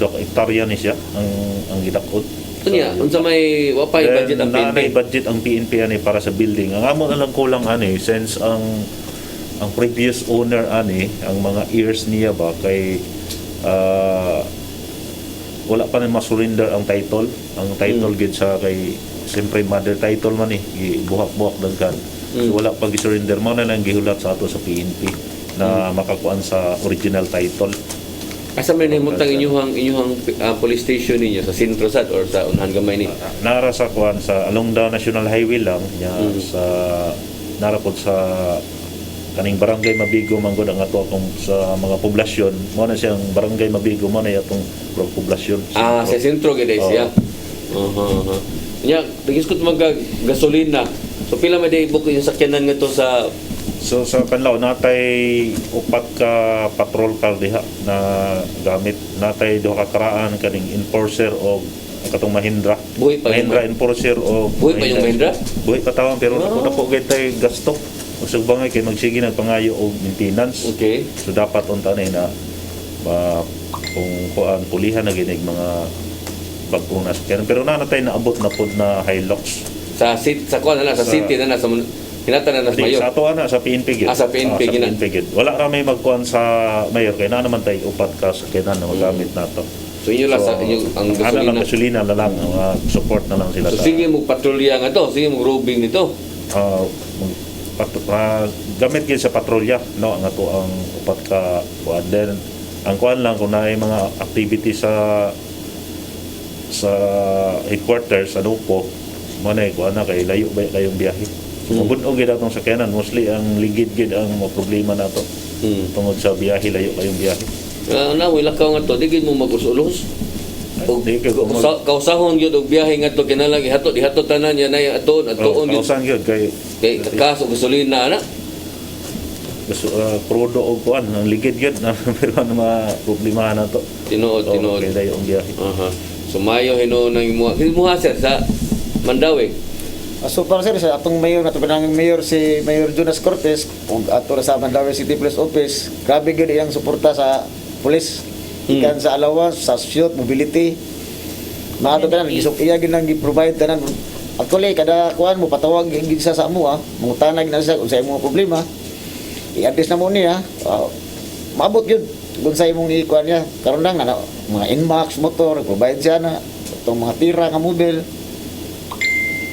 2 hektarya ni siya ang gidakot. So niya, unsa may wapay budget ang PNP? Nanay budget ang PNP ani para sa building. Ang amo na lang kulang ani, since ang previous owner ani, ang mga heirs niya ba kay wala pa na masurrender ang title. Ang title gid sa kay siyempre mother title man buhak-buhak daghan. So wala pa gi-surrender mo na lang gihulat sa ato sa PNP na makakuan sa original title. Asa may nahimutang inyuhang police station ninyo sa sentro sad or sa unahan gamay ni? Nara sa kuan sa along the National Highway lang nya sa nara pod sa kaning barangay Mabigo manggod ang ato akong sa mga poblasyon mo na siyang barangay Mabigo mo na atong poblasyon. Sa sentro gid siya. Nya digis ko magga gasolina. So pila may ibuk yung sakyanan ngadto sa So sa Kanlaon natay upat ka patrol car diha na gamit, natay duha ka karaan kaning enforcer o katong Mahindra. Buhay pa Mahindra enforcer o buhay pa yung Mahindra? Buhay pa tawon pero na po tay gasto. Usog bangay kay magsige nagpangayo og maintenance. Okay. So dapat unta na kung kuan pulihan na ginig mga bagong nasakyan. Pero natay naabot na pod na Hilux. Sa kuan na sa city na sa hinata na mayor. Sa ato ana sa PNP gid. Sa PNP gid. Wala ra may magkuan sa mayor kay na naman tay upat ka sakyanan na magamit nato. So inyo lang sa inyo ang Ana lang gasolina. gasolina na lang support na lang sila So sa. sige mo patrolya nga to, sige mo roving nito. Gamit gid sa patrolya no ang ato ang upat ka kuan. Then ang kuan lang kung naay mga activity sa headquarters sa Nupo mo na kuan na kay layo ba kayong biyahe. Mabunog gid atong sakyanan, mostly ang ligid gid ang mga problema nato. Tungod sa biyahe layo kayong biyahe. Na wala ka nga to, di gid mo mag-ulos. Og kausahon gyud og biyahe ngadto kinahanglan ihatot tanan yan ay atoon gyud. Kausan gyud kay Kaso gasolina na. Prodo og kuan ang ligid gyud na pero ang mga problema nato. Tinuod. Kay layo ang biyahe. So mayo hinuon nang imuha sir sa Mandawi. So para sir, sa atong mayor na pinanging mayor si Mayor Jonas Cortez ug ato ra sa Mandawi City Police Office, grabe gyud iyang suporta sa pulis. Ikan sa allowance, sa shoot, mobility. Maato tanan gisok iya gyud nang gi-provide tanan. Actually kada kuan mo patawag gid sa amo mangutanag na siya kung sa imong problema. I-address na mo niya. Maabot gyud kung sa imong ikuan niya. Karon lang na mga inbox motor, provide siya na itong mga tira nga mobile.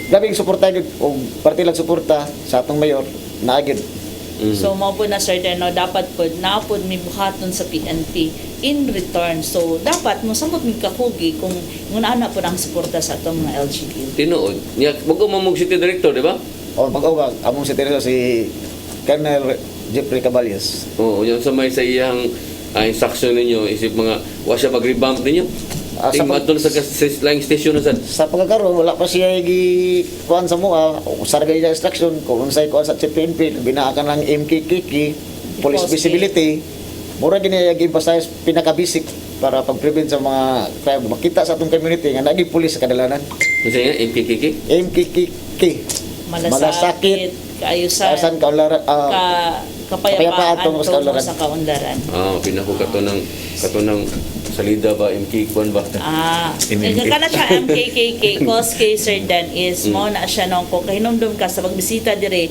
Labing suporta gyud og parte lang suporta sa atong mayor na gyud. So mao po na sir no dapat po naapod mi buhaton sa PNP in return. So dapat mo samot mi kahugi kung ana po ang suporta sa atong mga LGU. Tinuod. Nya bago mamug city director, di ba? O mag-uwag among si Colonel Jeffrey Caballes. Yung sa may sa iyang instruction ninyo isip mga wa siya mag-revamp ninyo. Sa Matol sa line station na sad. Sa pagkakaroon wala pa siya gi kuan sa mua sargay sa instruction kung unsay kuan sa PNP binaakan lang MKKK police visibility mura gini gi-emphasize pinaka-basic para pag-prevent sa mga crime makita sa atong community nga nagi police sa kadalanan. Kasi nga MKKK. MKKK Malasakit, kaayusan, kaularan, kapayapaan tungkol sa kaunlaran. sa kaunlaran. Pinako kato ng salida ba MK kuan ba? Kana siya MKKK cause kay Sir Dan is mo na siya nung kung kahinumdum ka sa pagbisita dire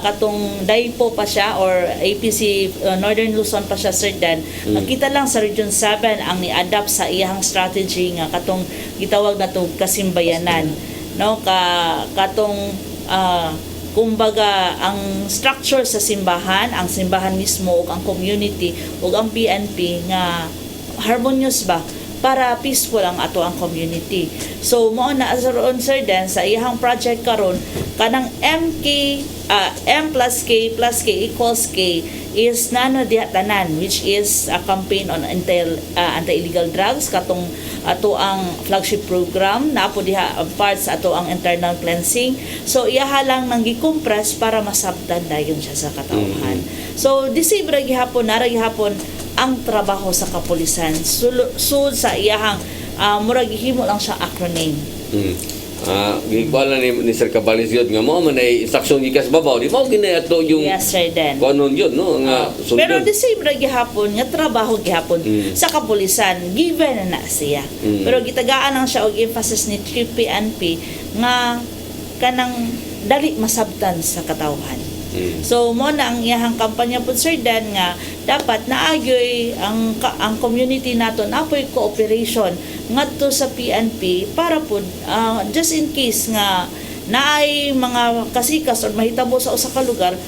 katong Daipo pa siya or APC Northern Luzon pa siya Sir Dan. Nakita lang sa Region 7 ang ni-adapt sa iyang strategy nga katong gitawag na to kasimbayanan. No katong kumbaga ang structure sa simbahan, ang simbahan mismo ug ang community ug ang PNP nga harmonious ba para peaceful ang ato ang community. So mao na asaron sir Dan sa iyang project karon kanang M plus K plus K equals K is nano diha tanan, which is a campaign on anti-illegal drugs katong ato ang flagship program na po diha part sa ato ang internal cleansing. So iyaha lang nang gi-compress para masabtan dayon siya sa katawhan. So disibra gihapon nara gihapon ang trabaho sa kapulisan sulod sa iyahang murag gihimo lang siya acronym. Gikuala ni Sir Cabalis yun nga mo man ay instruction gikas babaw di mo ginay ato yung Yes sir Dan. kanon yun no nga sundon. Pero the same ra gihapon nga trabaho gihapon sa kapulisan given na siya. Pero gitagaan lang siya og emphasis ni PNP nga kanang dali masabtan sa katawhan. So mo na ang iyahang kampanya po sir Dan nga dapat naagyoy ang community nato napoy cooperation ngadto sa PNP para po just in case nga naay mga kasikas or mahitabo sa usa ka lugar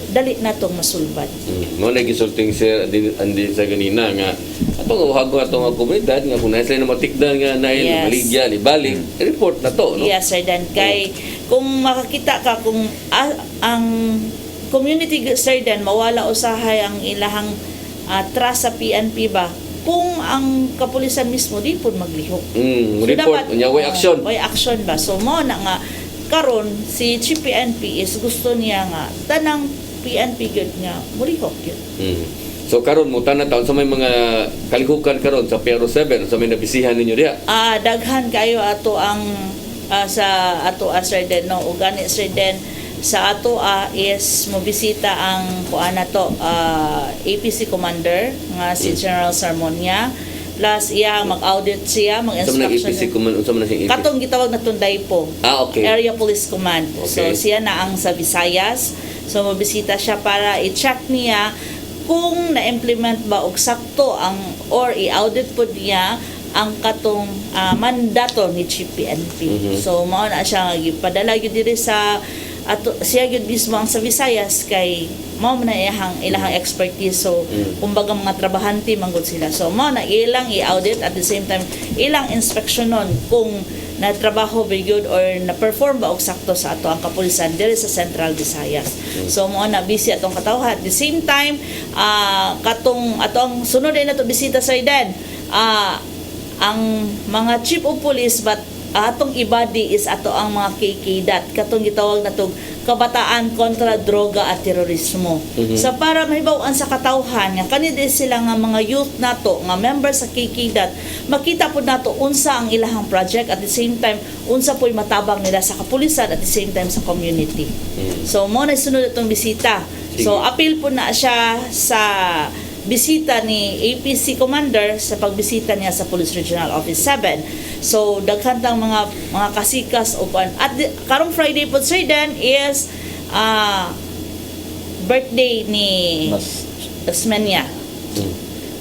dali natong masulbad. Mo na gisulting Sir andi sa ganina nga atong uhag ko atong komunidad nga kung nasa na matikdan nga naay maligya ibalik report na to no. Yes sir Dan kay kung makakita ka kung ang community sir Dan mawala usahay ang ilahang trust sa PNP ba kung ang kapulisan mismo di po maglihok. Report unya way action. Way action ba. So mo na nga karon si Chief PNP is gusto niya nga tanang PNP gud nga mulihok yun. So karon mo tanan taon sa may mga kalihukan karon sa PRO 7 sa may nabisihan ninyo diha. Daghan kayo ato ang sa ato Sir Den no ug gani Sir Den sa ato is mobisita ang kuan nato APC commander nga si General Sarmonia plus iya mag-audit siya mag-instruction APC command unsa man siyang APC katong gitawag na tunday po okay. Area Police Command. Okay. So siya na ang sa Visayas, so mobisita siya para i-check niya kung na-implement ba og sakto ang or i-audit po niya ang katong mandato ni Chief PNP. So mao na siya gipadala gyud diri sa ato siya gyud mismo ang sa Visayas kay mao na ilahang expertise. So kumbaga mga trabahante manggod sila. So mao na ilang i-audit at the same time ilang inspeksyonon kung na trabaho ba gyud or na perform ba og sakto sa ato ang kapulisan diri sa Central Visayas. So mao na busy atong katawhan. At the same time katong atong sunod ay nato bisita sa Iden. Ang mga chief of police but atong ibadi is ato ang mga KKDAT katong gitawag natong kabataan kontra droga at terorismo. So para mahibaw-an sa katawhan nga kani sila nga mga youth nato nga member sa KKDAT makita pud nato unsa ang ilahang project at the same time unsa po'y matabang nila sa kapulisan at the same time sa community. So mo na sunod itong bisita. So appeal po na siya sa bisita ni APC Commander sa pagbisita niya sa Police Regional Office 7. So daghan tang mga kasikas o at karong Friday po Sir Dan is birthday ni Tasmania.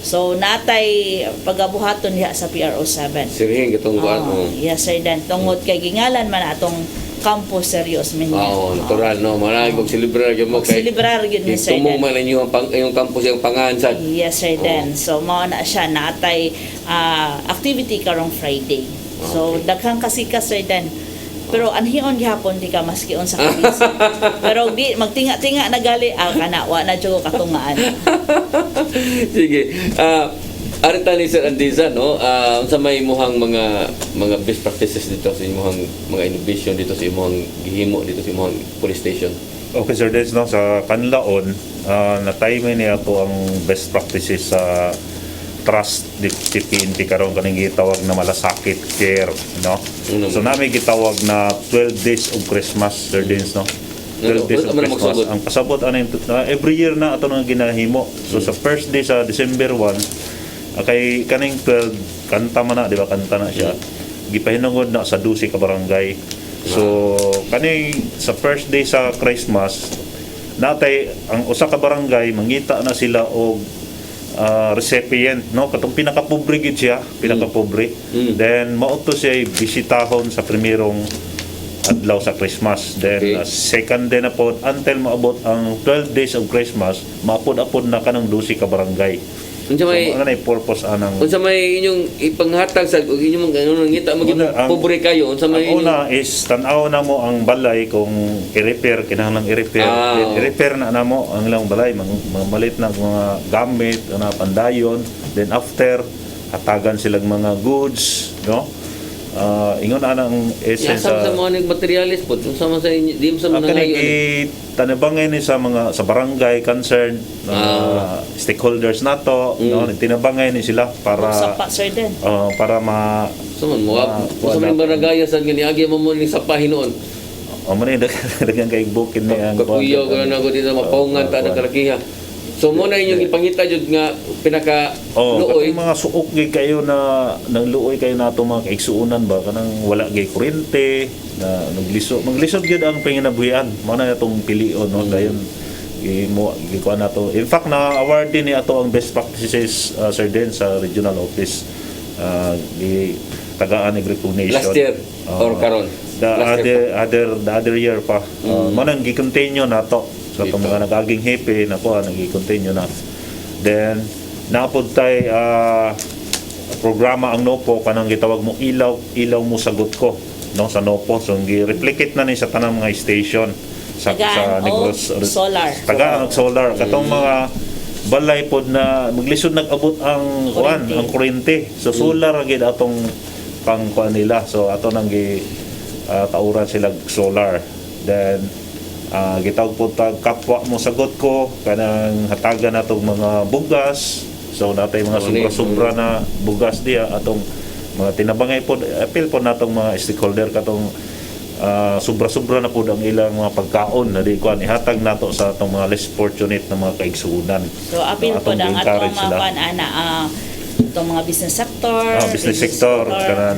So natay pagabuhaton diha sa PRO 7. Sirhing gitong kuan. Yes Sir Dan tungod kay gingalan man atong Campus Serios Menia. Natural no. Manay kog celebrar gyud mo kay. Celebrar gyud ni Sir Dan. Tumong man ninyo ang campus yung pangansad. Yes Sir Dan. So mao na siya natay activity karong Friday. So daghang kasikas Sir Dan. Pero anhion gihapon di ka maski unsa ka busy. Pero di magtinga-tinga na gali kana wa na jud katungaan. Sige. Arita ni Sir Andiza no, unsa may imuhang mga best practices dito sa imuhang mga innovation dito sa imuhang gihimo dito sa imuhang police station. Okay sir, no, sa kanlaon na-time niya ako ang best practices sa trust di PNP karon kaning gitawag na malasakit care no. So nami gitawag na 12 days of Christmas Sir Dins no. 12 days of Christmas. Ang pasabot ano every year na ato nang ginahimo. So sa first day sa December 1 kay kaning 12 kanta man na di ba kanta na siya gipahinungod na sa 12 ka barangay. So kaning sa first day sa Christmas natay ang usa ka barangay mangita na sila og recipient no katong pinakapobre gid siya pinakapobre. Then mauto siya bisitahon sa primerong adlaw sa Christmas. Then second day na po until maabot ang 12 days of Christmas maapod-apod na kanang 12 ka barangay. Unsa may So, mga purpose anang unsa may inyong ipanghatag sa inyong ano ngita maging Una, ang- pobre kayo unsa may ang una is tanaw na mo ang balay kung i-repair kinahanglan i-repair. Ah, Then, oo. i-repair na mo ang ilang balay mga malit na mga gamit na pandayon. Then after hatagan silang mga goods, no? Ingon anang essence Yasam sa mga materialis po unsa man sa inyo di mo sa mga ngayon. tanabangay ni sa mga sa barangay concerned stakeholders nato, no? Tinabangay ni sila para Sapa, sir, din. para ma Suman mo unsa man barangay sa giniagi mo mo ni sa pahinoon. man dagang kay bukin ni ang Kakuyaw ka na ko dito mapaungan ta ng kalakiha. So mo na inyong ipangita jud nga pinaka luoy. Katong mga suok gay kayo na nang luoy kayo nato mga kaigsuunan ba kanang wala gay kuryente na maglisod gyud ang panginabuhian mo na itong pilion no dayon mo gikuan nato. In fact na award din ni ato ang best practices Sir Den sa regional office di tagaan recognition Last year or karon. the other year pa mo nang gi-continue nato sa itong mga nagaging hepe na ko nag-continue na. Then naapod tay programa ang NOPO kanang gitawag mo ilaw mo sagot ko no sa NOPO so gi-replicate na ni sa tanang mga station sa Tagaan o Negros solar. tagaan og solar katong mga balay pod na maglisod nag-abot ang kuan Kuryente. ang kuryente so solar gid atong pang kuan nila so ato nang gi tauran sila solar then gitawag po tag kapwa mo sagot ko kanang hatagan natong mga bugas so natay mga sobra-sobra na bugas diya atong mga tinabangay po appeal po natong mga stakeholder katong sobra-sobra na po ang ilang mga pagkaon na di kuan ihatag nato sa atong mga less fortunate na mga kaigsuunan. So, apil po atong ng ato gi-encourage mga sila. pan-ana, itong mga business sector. Business sector kanan.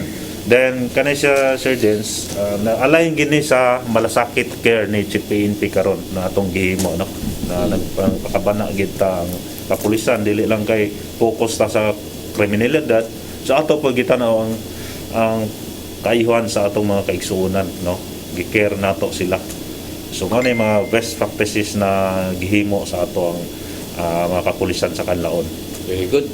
Then kanay siya Sir Jens na align gini sa malasakit care ni Chief PNP karon na atong gihimo no na nagpakabana gid ta ang kapulisan dili lang kay focus ta sa kriminalidad so ato pag gitanaw ang kaihuan sa atong mga kaigsuonan no gi-care nato sila so mao na mga best practices na gihimo sa ato ang mga kapulisan sa kanlaon. Very good.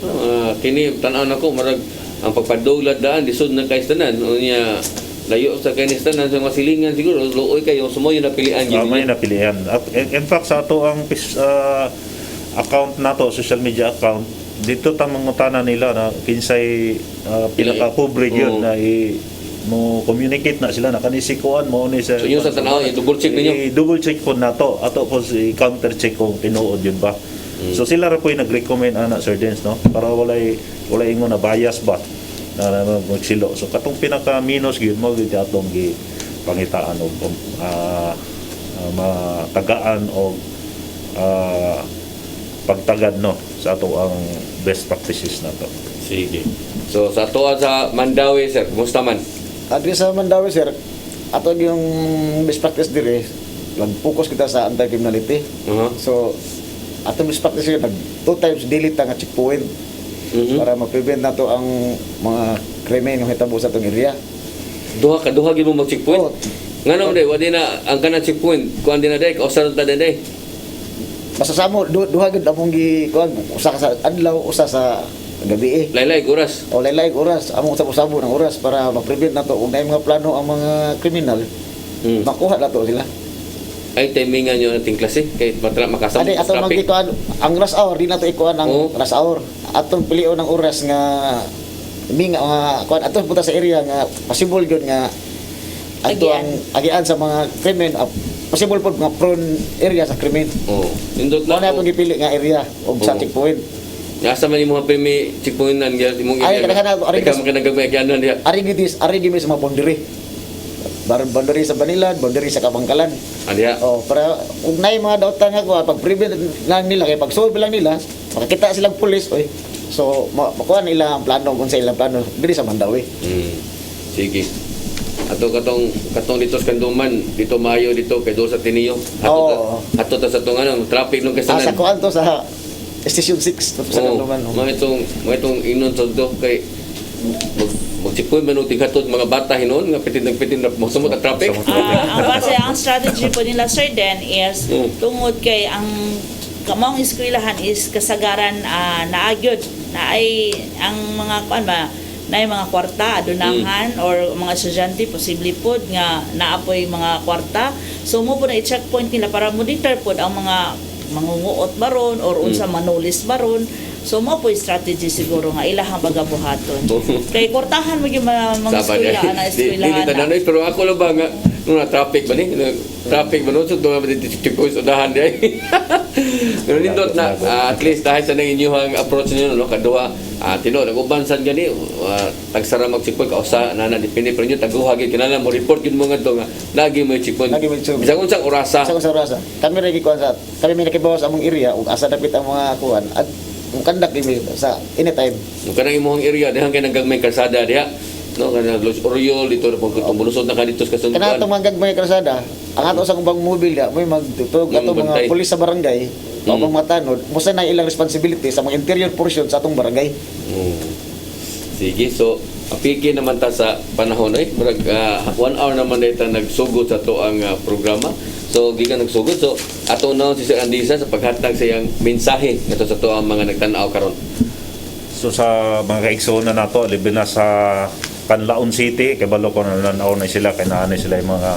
Kini tan-aw nako marag ang pagpadulad daan lisod na kay tanan unya layo sa kay tanan sa masilingan siguro luoy kayo sumoy na pilian gyud. May napilian. At in fact sa ato ang account nato, social media account, dito ta mangutana nila na kinsay pinaka-pobre yun na mo communicate na sila na kanisikuan mo ni sa So yun sa tanaw double check ninyo. double check po nato ato po si counter check kung tinuod yun ba. So sila ra po nag-recommend ana Sir Dens no para walay ingon na bias ba na magsilo. So katong pinaka minus gyud mo gyud atong gi pangitaan og matagaan og pagtagad no sa ato ang best practices nato. Sige. So sa tuwa sa Mandawi sir, kumusta man? Adri sa Mandawi sir, ato yung best practice dire, nag-focus kita sa anti-criminality. So ato best practice yun, 2 times daily ta nga checkpoint para ma-prevent nato ang mga krimen nga hitabo sa atong area. Duha gyud mo mag-checkpoint. Oh. Ngano day wadi na ang kana checkpoint kuan din na day kausaron ta din day. Basta sa mo duha gid among gi kuan usa ka sa adlaw usa sa gabi Laylay oras. o laylay oras among usab-usabo ng oras para ma-prevent nato kung may mga plano ang mga kriminal makuha nato sila. Ay timingan nyo ating klase kay makasama Adi sa ato traffic. magikuan ang rush hour di nato ikuan ang rush hour. Atong pilion ng oras nga minga nga kuan ato punta sa area nga possible gyud nga ato ang agian sa mga krimen possible pod nga prone area sa krimen. Oh, indot Mo na na. atong gipili nga area og sa checkpoint. Asa man imong premi checkpointan gyud imong Ay, kadaghan na- Ikaw man kanang kyanan diha. Ari gid sa mga boundary. Boundary sa Banilan, boundary sa Kabangkalan. Adiha. Oh, para kung nay mga dautan nga ko pag prevent lang nila kay pag solve lang nila, makakita silang pulis oy. So makuha nila ang plano kung sa ilang plano diri sa Mandawi. Sige. Ato katong dito sa Kanduman, dito maayo dito kay do sa Tinio. Oo. Ato ta sa tong ano, traffic nung Sa kasanan. kuan to sa Station 6 to sa Kanduman. Mga itong inon sa do kay magsipoy manuting hatod mga bata hinon nga pitin na mosamot ang traffic. Ang base ang strategy po nila Sir Den is tungod kay ang kamong eskwelahan is kasagaran naagyod na ay ang mga kuan ba na ay mga kwarta adunahan or mga estudyante posible pod nga naapoy mga kwarta, so mo po na i-checkpoint nila para monitor pod ang mga mangunguot baron or unsa manulis baron. So mo po strategy siguro nga ilahang bagabuhaton. Kay kwartahan mo yung mga eskwela na eskwelahan. Di pero ako lang ba nga nung traffic ba ni? Traffic ba no? So doon ba dito ko udahan di. Pero nindot na at least dahil sa nang inyong approach niyo no kadua tino nagubansan gani tagsara mag-checkpoint ka usa na depende pero niyo taguhagi kinala mo report gid mo ngadto nga lagi mo checkpoint. Lagi mo checkpoint. Bisag unsang orasa. Sa orasa. Kami ra gikuan sa kami may nakibawas among area ug asa dapit ang mga kuan at kung kandak kami sa anytime. Kung kanang imong area dihan kay nagagmay kalsada diha. No, kana Los Oriol dito na pagbulusod na kadito sa Kana kasunduan. atong mga gagmay kalsada, ang ato sa kubang mobile da, may magtutog ato mga bantay. pulis sa barangay, o mga matanod, musa na ilang responsibility sa mga interior portion sa atong barangay. Sige, so apiki naman ta sa panahon ay murag 1 hour naman dito nagsugod sa to ang programa. So gikan nagsugod so ato na si Sir Andisa sa paghatag sa iyang mensahe ngadto sa to ang mga nagtan-aw karon. So sa mga kaigsoon na nato, libi na sa Canlaon City, kay balo ko nanaw na sila, kay naanay sila yung mga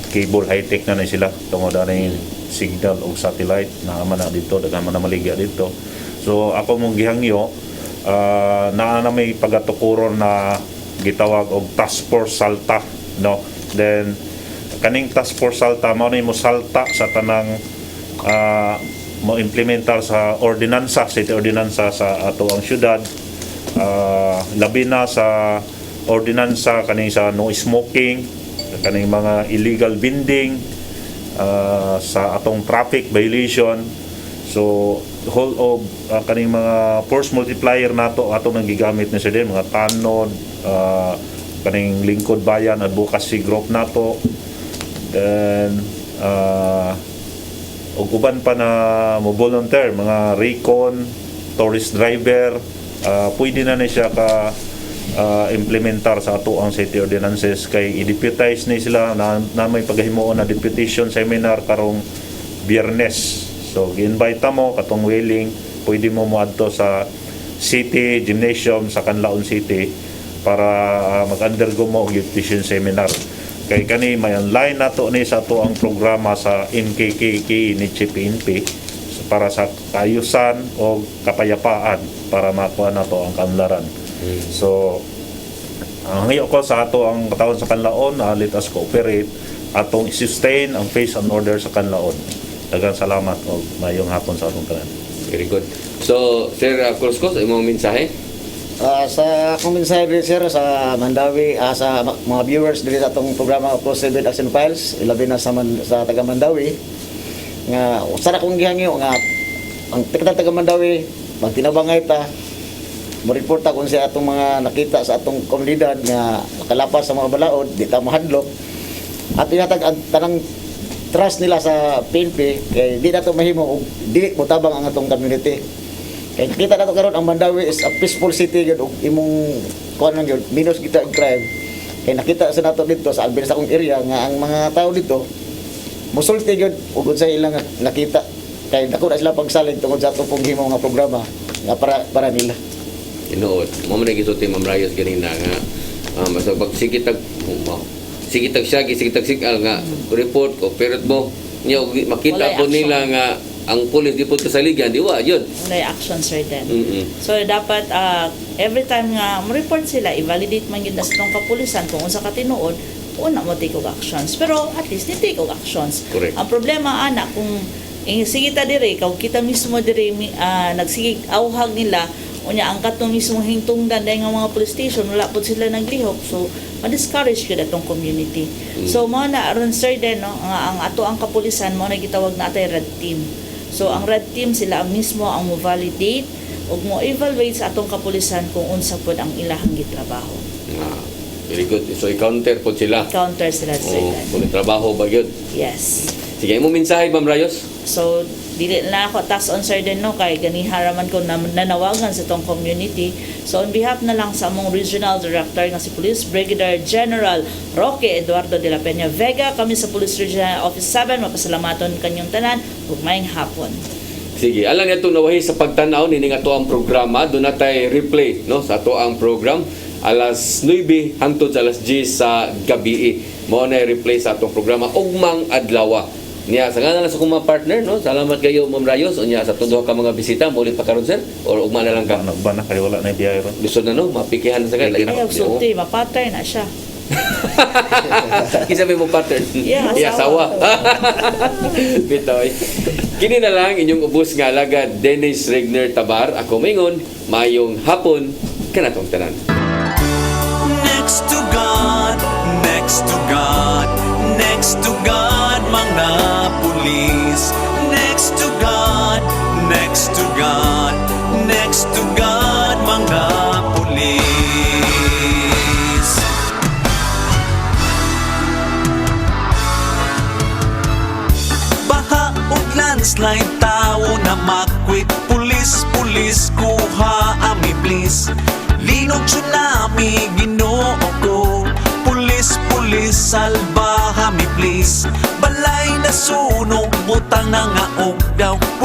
cable high-tech na sila, tungod na yung signal o satellite na naman na dito, dagan man na maligya dito. So ako mong gihangyo, na may pagatukuron na gitawag og Task Force Salta, no? Then kaning Task Force Salta mao ni mo salta sa tanang mo implementar sa ordinansa, city ordinansa sa ato ang syudad, labi na sa ordinansa kaning sa no smoking, kaning mga illegal vending, sa atong traffic violation. So whole of kaning mga force multiplier nato atong gigamit na sa din mga tanod, kaning lingkod bayan advocacy group nato, then ug uban pa na mo volunteer mga recon, tourist driver, pwede na siya ka implementar sa ato ang city ordinances, kay i-deputize ni sila na may paghimuon na deputation seminar karong Biyernes. So gi-invite mo katong willing, pwede mo moadto sa city gymnasium sa Canlaon City para mag-undergo mo og deputation seminar. Kay kani may online nato ni sa ato ang programa sa NKKK ni PNP para sa kaayusan o kapayapaan para makuha nato ang kanlaran. So ang ngayon ko sa ato ang katawan sa Canlaon, let us cooperate atong sustain ang phase and order sa Canlaon. Daghang salamat o mayong hapon sa atong tanan. Very good. So Sir Coscos, imong mensahe? Sa akong mensahe din sir sa Mandawi, sa mga viewers dili sa atong programa Pro7 Action Files, ilabi na sa taga Mandawi nga usa kong gihangyo nga ang taga Mandawi magtinabangay ta mo reporta kung sa atong mga nakita sa atong komunidad nga nakalapas sa mga balaod, di ta mahadlok at ihatag ang tanang trust nila sa PNP kay di nato mahimo og dili mo tabang ang atong community. Kaya nakita nato karon ang Mandawi is a peaceful city gyud ug imong kuan lang gyud minus kita og crime. Kaya nakita sa nato dito sa albin sa akong area nga ang mga tao dito musulti gyud ug unsay ilang nakita kay dako na sila pagsalig tungod sa atong himo nga programa nga para nila. Tinuod. Mo man gisulti Ma'am Rayos ganina nga basta pag sigitag sigal nga report ko pero mo niya makita Walay po action. nila nga ang pulis di po kasaligan di wa yun. May action sir din. Mm-mm. So dapat every time nga mo-report sila, i-validate man yun na sa itong kapulisan kung unsa ka tinuod, una mo take og actions. Pero at least ni take og actions. Correct. Ang problema ana kung sige ta dire, kung kita mismo dire nagsigig awhag nila, unya ang katong mismo hingtungdan dahil nga mga police station wala po sila naglihok, so ma-discourage gyud atong community. So mo na aron sir din no, ang ato ang kapulisan mo na gitawag natay red team. So ang red team sila ang mismo ang mo validate ug mo evaluate sa atong kapulisan kung unsa pod ang ilahang gitrabaho. Very good. So i-counter po sila. Counter sila sir. Kung trabaho ba yun. Yes. Sige, mo mensahe Ma'am Rayos. So dili na ako task on sir din no kay ganiharaman ko nanawagan sa tong community. So on behalf na lang sa among regional director nga si Police Brigadier General Roque Eduardo de la Peña Vega, kami sa Police Regional Office 7 mapasalamaton kanyong tanan ug maayong hapon. Sige, alang ito nawahi sa pagtanaw nini nga to ang programa, doon natay replay no sa to ang program alas 9 hangtod sa alas 10 sa gabi. Mao na replay sa atong programa ugmang adlaw. Niya sa ngalan sa mga partner no. Salamat kayo Ma'am Rayos unya sa tudo ka mga bisita mulit pa karon sir or ugma na lang ka. Nagbana kayo wala na biyahe ron. Lisod na no, mapikihan na sa kay lagi na. Ayaw sulti, mapatay na siya. Kisabi mo pattern. Yeah, asawa. Bitoy. Kini na lang inyong ubos nga alagad Dennis Regner Tabar. Ako mingon, mayong hapon kanatong tanan. Next to God, next to God, next to God, mga pulis. Next to God, next to God, next to God, mga pulis. Baha ug landslide, tao na makwit. Pulis, pulis, kuha ami please. Linog tsunami, Ginoo ko. Pulis, pulis, salbahan mi please. Balay na sunog, butang na nga og daw.